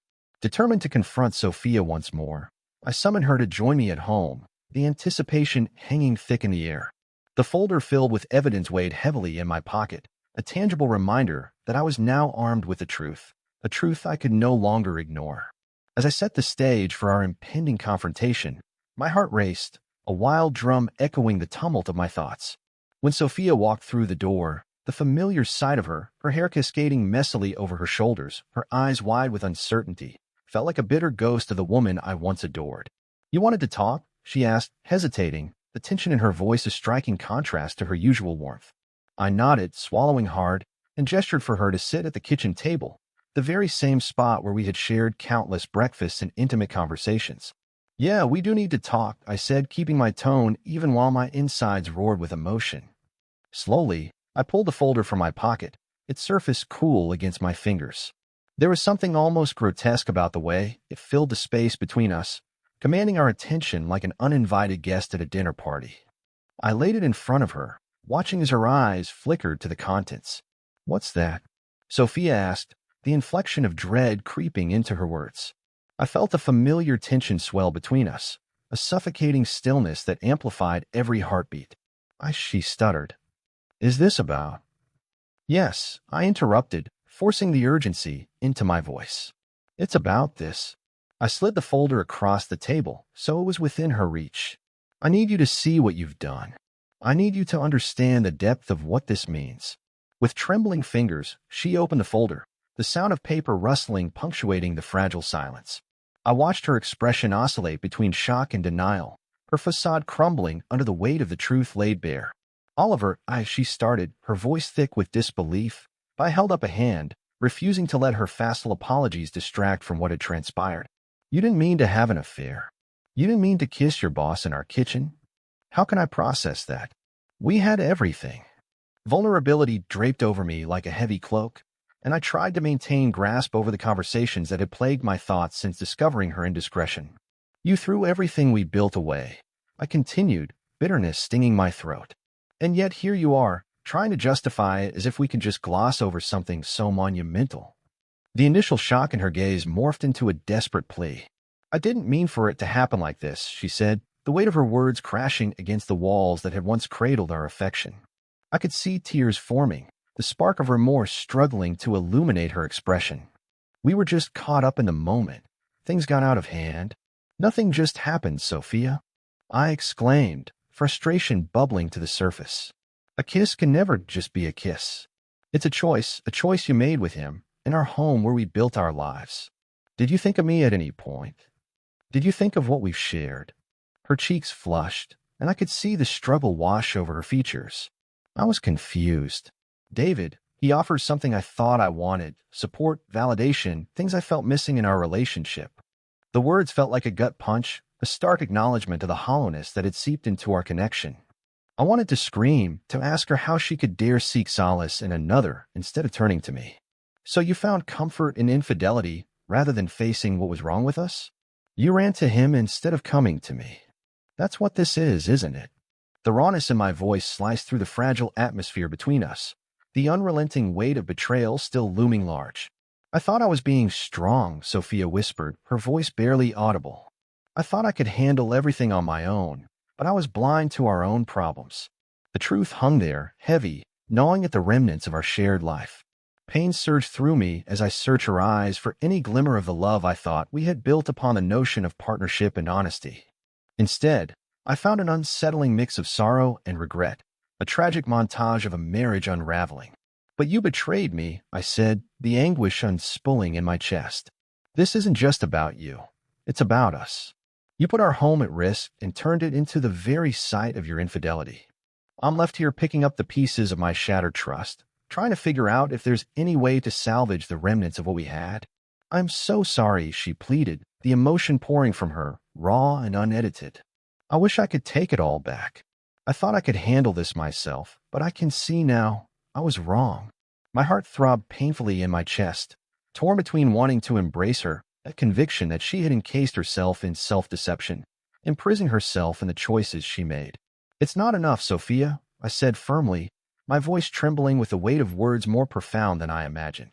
S1: Determined to confront Sophia once more, I summoned her to join me at home, the anticipation hanging thick in the air. The folder filled with evidence weighed heavily in my pocket, a tangible reminder that I was now armed with the truth, a truth I could no longer ignore. As I set the stage for our impending confrontation, my heart raced, a wild drum echoing the tumult of my thoughts. When Sophia walked through the door, the familiar sight of her hair cascading messily over her shoulders, her eyes wide with uncertainty, felt like a bitter ghost of the woman I once adored. "You wanted to talk?" she asked, hesitating, the tension in her voice a striking contrast to her usual warmth. I nodded, swallowing hard, and gestured for her to sit at the kitchen table, the very same spot where we had shared countless breakfasts and intimate conversations. "Yeah, we do need to talk," I said, keeping my tone even while my insides roared with emotion. Slowly, I pulled the folder from my pocket, its surface cool against my fingers. There was something almost grotesque about the way it filled the space between us, commanding our attention like an uninvited guest at a dinner party. I laid it in front of her, watching as her eyes flickered to the contents. "What's that?" Sophia asked, the inflection of dread creeping into her words. I felt a familiar tension swell between us, a suffocating stillness that amplified every heartbeat. She stuttered. "Is this about—" "Yes," I interrupted, forcing the urgency into my voice. "It's about this." I slid the folder across the table so it was within her reach. "I need you to see what you've done. I need you to understand the depth of what this means." With trembling fingers, she opened the folder, the sound of paper rustling punctuating the fragile silence. I watched her expression oscillate between shock and denial, her facade crumbling under the weight of the truth laid bare. "Oliver," she started, her voice thick with disbelief, but I held up a hand, refusing to let her facile apologies distract from what had transpired. "You didn't mean to have an affair. You didn't mean to kiss your boss in our kitchen. How can I process that? We had everything." Vulnerability draped over me like a heavy cloak, and I tried to maintain grasp over the conversations that had plagued my thoughts since discovering her indiscretion. "You threw everything we built away," I continued, bitterness stinging my throat. "And yet here you are, trying to justify it as if we could just gloss over something so monumental." The initial shock in her gaze morphed into a desperate plea. "I didn't mean for it to happen like this," she said, the weight of her words crashing against the walls that had once cradled our affection. I could see tears forming, the spark of remorse struggling to illuminate her expression. "We were just caught up in the moment. Things got out of hand. Nothing just happened, Sophia," I exclaimed, frustration bubbling to the surface. "A kiss can never just be a kiss. It's a choice you made with him, in our home where we built our lives. Did you think of me at any point? Did you think of what we've shared?" Her cheeks flushed, and I could see the struggle wash over her features. I was confused. "David," he offered something I thought I wanted, support, validation, things I felt missing in our relationship. The words felt like a gut punch, a stark acknowledgement of the hollowness that had seeped into our connection. I wanted to scream, to ask her how she could dare seek solace in another instead of turning to me. "So you found comfort in infidelity rather than facing what was wrong with us? You ran to him instead of coming to me. That's what this is, isn't it?" The rawness in my voice sliced through the fragile atmosphere between us, the unrelenting weight of betrayal still looming large. "I thought I was being strong," Sophia whispered, her voice barely audible. "I thought I could handle everything on my own, but I was blind to our own problems." The truth hung there, heavy, gnawing at the remnants of our shared life. Pain surged through me as I searched her eyes for any glimmer of the love I thought we had built upon the notion of partnership and honesty. Instead, I found an unsettling mix of sorrow and regret, a tragic montage of a marriage unraveling. "But you betrayed me," I said, the anguish unspooling in my chest. "This isn't just about you. It's about us. You put our home at risk and turned it into the very site of your infidelity. I'm left here picking up the pieces of my shattered trust, trying to figure out if there's any way to salvage the remnants of what we had." "I'm so sorry," she pleaded, the emotion pouring from her, raw and unedited. "I wish I could take it all back. I thought I could handle this myself, but I can see now I was wrong." My heart throbbed painfully in my chest, torn between wanting to embrace her, that conviction that she had encased herself in self-deception, imprisoning herself in the choices she made. "It's not enough, Sophia," I said firmly, my voice trembling with the weight of words more profound than I imagined.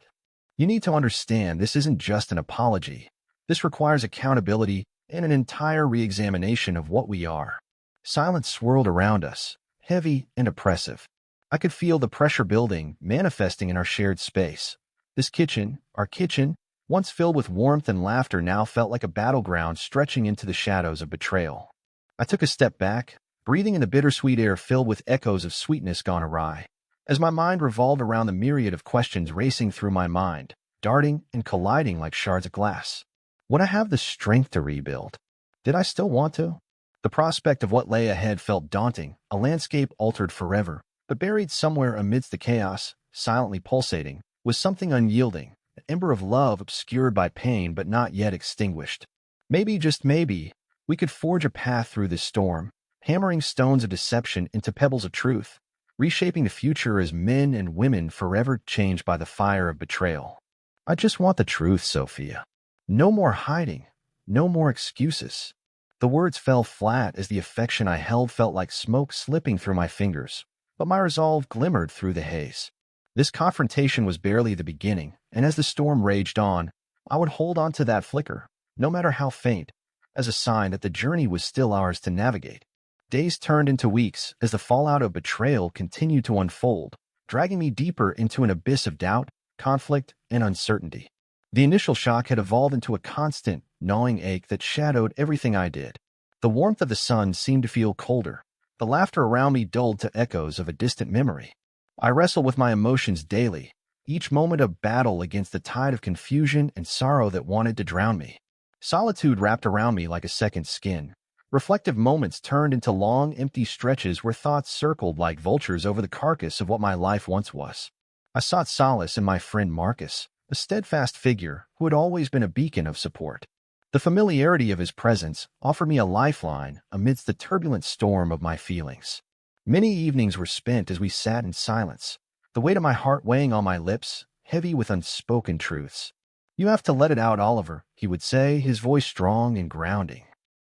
S1: You need to understand this isn't just an apology. This requires accountability and an entire re-examination of what we are. Silence swirled around us, heavy and oppressive. I could feel the pressure building, manifesting in our shared space. This kitchen, our kitchen, once filled with warmth and laughter, now felt like a battleground stretching into the shadows of betrayal. I took a step back, breathing in the bittersweet air filled with echoes of sweetness gone awry. As my mind revolved around the myriad of questions racing through my mind, darting and colliding like shards of glass. Would I have the strength to rebuild? Did I still want to? The prospect of what lay ahead felt daunting, a landscape altered forever, but buried somewhere amidst the chaos, silently pulsating, was something unyielding, an ember of love obscured by pain but not yet extinguished. Maybe, just maybe, we could forge a path through this storm, hammering stones of deception into pebbles of truth, reshaping the future as men and women forever changed by the fire of betrayal. I just want the truth, Sophia. No more hiding, no more excuses. The words fell flat as the affection I held felt like smoke slipping through my fingers, but my resolve glimmered through the haze. This confrontation was barely the beginning, and as the storm raged on, I would hold on to that flicker, no matter how faint, as a sign that the journey was still ours to navigate. Days turned into weeks as the fallout of betrayal continued to unfold, dragging me deeper into an abyss of doubt, conflict, and uncertainty. The initial shock had evolved into a constant, gnawing ache that shadowed everything I did. The warmth of the sun seemed to feel colder, the laughter around me dulled to echoes of a distant memory. I wrestled with my emotions daily, each moment a battle against the tide of confusion and sorrow that wanted to drown me. Solitude wrapped around me like a second skin. Reflective moments turned into long, empty stretches where thoughts circled like vultures over the carcass of what my life once was. I sought solace in my friend Marcus, a steadfast figure who had always been a beacon of support. The familiarity of his presence offered me a lifeline amidst the turbulent storm of my feelings. Many evenings were spent as we sat in silence, the weight of my heart weighing on my lips, heavy with unspoken truths. "You have to let it out, Oliver," he would say, his voice strong and grounding.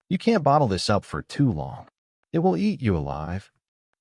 S1: "You can't bottle this up for too long. It will eat you alive."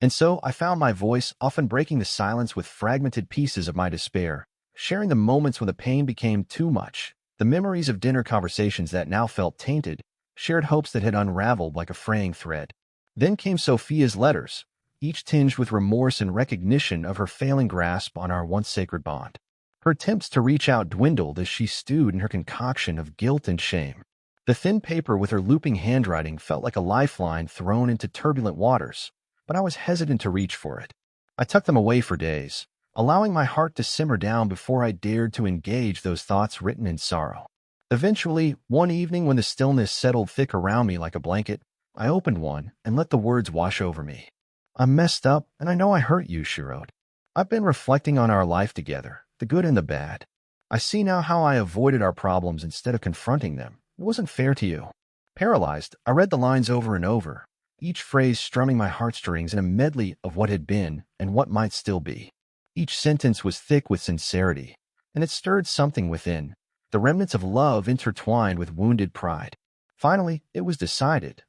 S1: And so I found my voice, often breaking the silence with fragmented pieces of my despair, sharing the moments when the pain became too much, the memories of dinner conversations that now felt tainted, shared hopes that had unraveled like a fraying thread. Then came Sophia's letters, each tinged with remorse and recognition of her failing grasp on our once sacred bond. Her attempts to reach out dwindled as she stewed in her concoction of guilt and shame. The thin paper with her looping handwriting felt like a lifeline thrown into turbulent waters, but I was hesitant to reach for it. I tucked them away for days, allowing my heart to simmer down before I dared to engage those thoughts written in sorrow. Eventually, one evening when the stillness settled thick around me like a blanket, I opened one and let the words wash over me. "I'm messed up, and I know I hurt you," she wrote. "I've been reflecting on our life together, the good and the bad. I see now how I avoided our problems instead of confronting them. It wasn't fair to you." Paralyzed, I read the lines over and over, each phrase strumming my heartstrings in a medley of what had been and what might still be. Each sentence was thick with sincerity, and it stirred something within, the remnants of love intertwined with wounded pride. Finally, it was decided.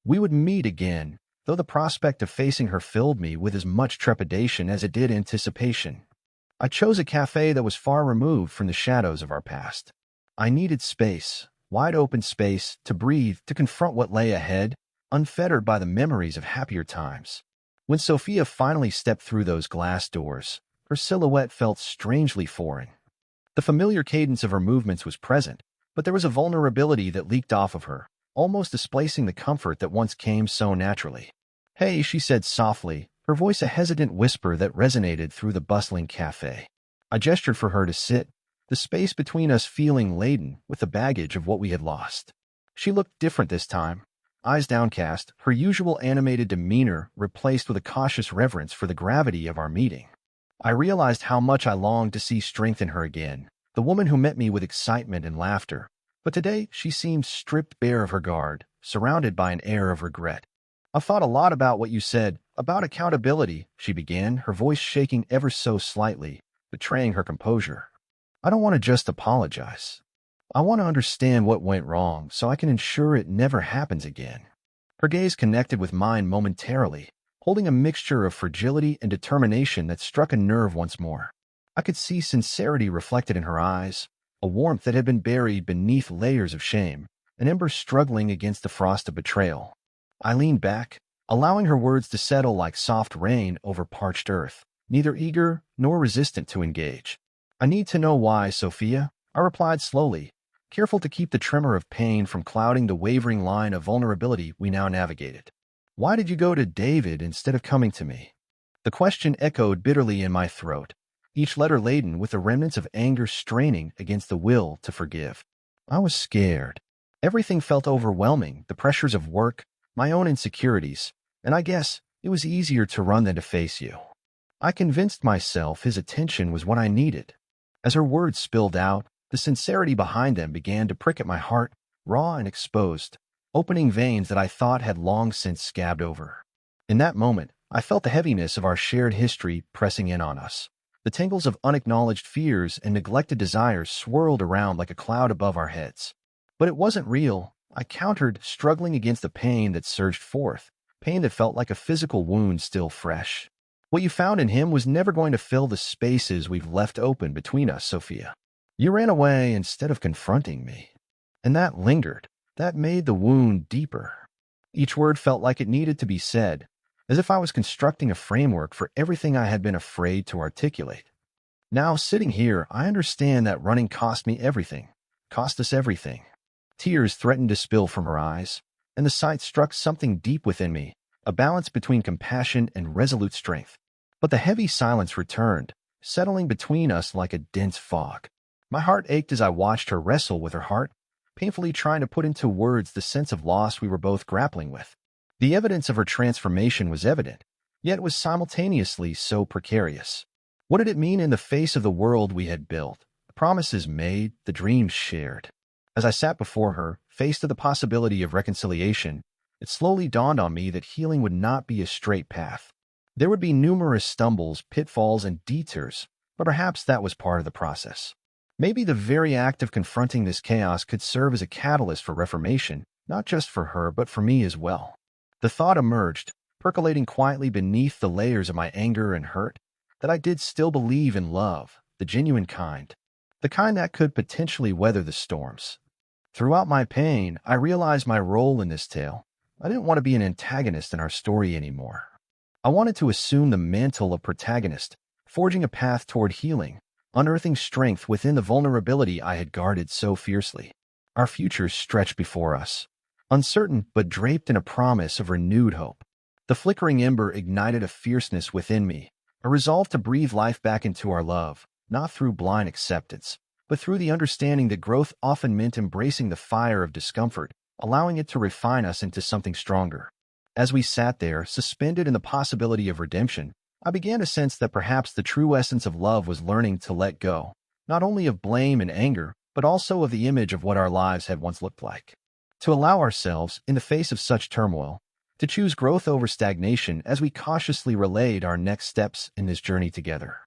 S1: We would meet again, though the prospect of facing her filled me with as much trepidation as it did anticipation. I chose a cafe that was far removed from the shadows of our past. I needed space, wide open space, to breathe, to confront what lay ahead, unfettered by the memories of happier times. When Sophia finally stepped through those glass doors, her silhouette felt strangely foreign. The familiar cadence of her movements was present, but there was a vulnerability that leaked off of her, almost displacing the comfort that once came so naturally. "Hey," she said softly, her voice a hesitant whisper that resonated through the bustling cafe. I gestured for her to sit, the space between us feeling laden with the baggage of what we had lost. She looked different this time, eyes downcast, her usual animated demeanor replaced with a cautious reverence for the gravity of our meeting. I realized how much I longed to see strength in her again, the woman who met me with excitement and laughter. But today she seemed stripped bare of her guard, surrounded by an air of regret. "I've thought a lot about what you said, about accountability," she began, her voice shaking ever so slightly, betraying her composure. "I don't want to just apologize. I want to understand what went wrong so I can ensure it never happens again." Her gaze connected with mine momentarily, holding a mixture of fragility and determination that struck a nerve once more. I could see sincerity reflected in her eyes, a warmth that had been buried beneath layers of shame, an ember struggling against the frost of betrayal. I leaned back, allowing her words to settle like soft rain over parched earth, neither eager nor resistant to engage. I need to know why, Sophia, I replied slowly, careful to keep the tremor of pain from clouding the wavering line of vulnerability we now navigated. Why did you go to David instead of coming to me? The question echoed bitterly in my throat, each letter laden with the remnants of anger straining against the will to forgive. I was scared. Everything felt overwhelming, the pressures of work, my own insecurities, and I guess it was easier to run than to face you. I convinced myself his attention was what I needed. As her words spilled out, the sincerity behind them began to prick at my heart, raw and exposed, opening veins that I thought had long since scabbed over. In that moment, I felt the heaviness of our shared history pressing in on us. The tangles of unacknowledged fears and neglected desires swirled around like a cloud above our heads. But it wasn't real, I countered, struggling against the pain that surged forth, pain that felt like a physical wound still fresh. What you found in him was never going to fill the spaces we've left open between us, Sophia. You ran away instead of confronting me. And that lingered. That made the wound deeper. Each word felt like it needed to be said, as if I was constructing a framework for everything I had been afraid to articulate. Now, sitting here, I understand that running cost me everything, cost us everything. Tears threatened to spill from her eyes, and the sight struck something deep within me, a balance between compassion and resolute strength. But the heavy silence returned, settling between us like a dense fog. My heart ached as I watched her wrestle with her heart, painfully trying to put into words the sense of loss we were both grappling with. The evidence of her transformation was evident, yet it was simultaneously so precarious. What did it mean in the face of the world we had built, the promises made, the dreams shared? As I sat before her, faced to the possibility of reconciliation, it slowly dawned on me that healing would not be a straight path. There would be numerous stumbles, pitfalls, and detours, but perhaps that was part of the process. Maybe the very act of confronting this chaos could serve as a catalyst for reformation, not just for her, but for me as well. The thought emerged, percolating quietly beneath the layers of my anger and hurt, that I did still believe in love, the genuine kind, the kind that could potentially weather the storms. Throughout my pain, I realized my role in this tale. I didn't want to be an antagonist in our story anymore. I wanted to assume the mantle of protagonist, forging a path toward healing, unearthing strength within the vulnerability I had guarded so fiercely. Our futures stretched before us, uncertain but draped in a promise of renewed hope. The flickering ember ignited a fierceness within me, a resolve to breathe life back into our love, not through blind acceptance, but through the understanding that growth often meant embracing the fire of discomfort, allowing it to refine us into something stronger. As we sat there, suspended in the possibility of redemption, I began to sense that perhaps the true essence of love was learning to let go, not only of blame and anger, but also of the image of what our lives had once looked like. To allow ourselves, in the face of such turmoil, to choose growth over stagnation as we cautiously relayed our next steps in this journey together.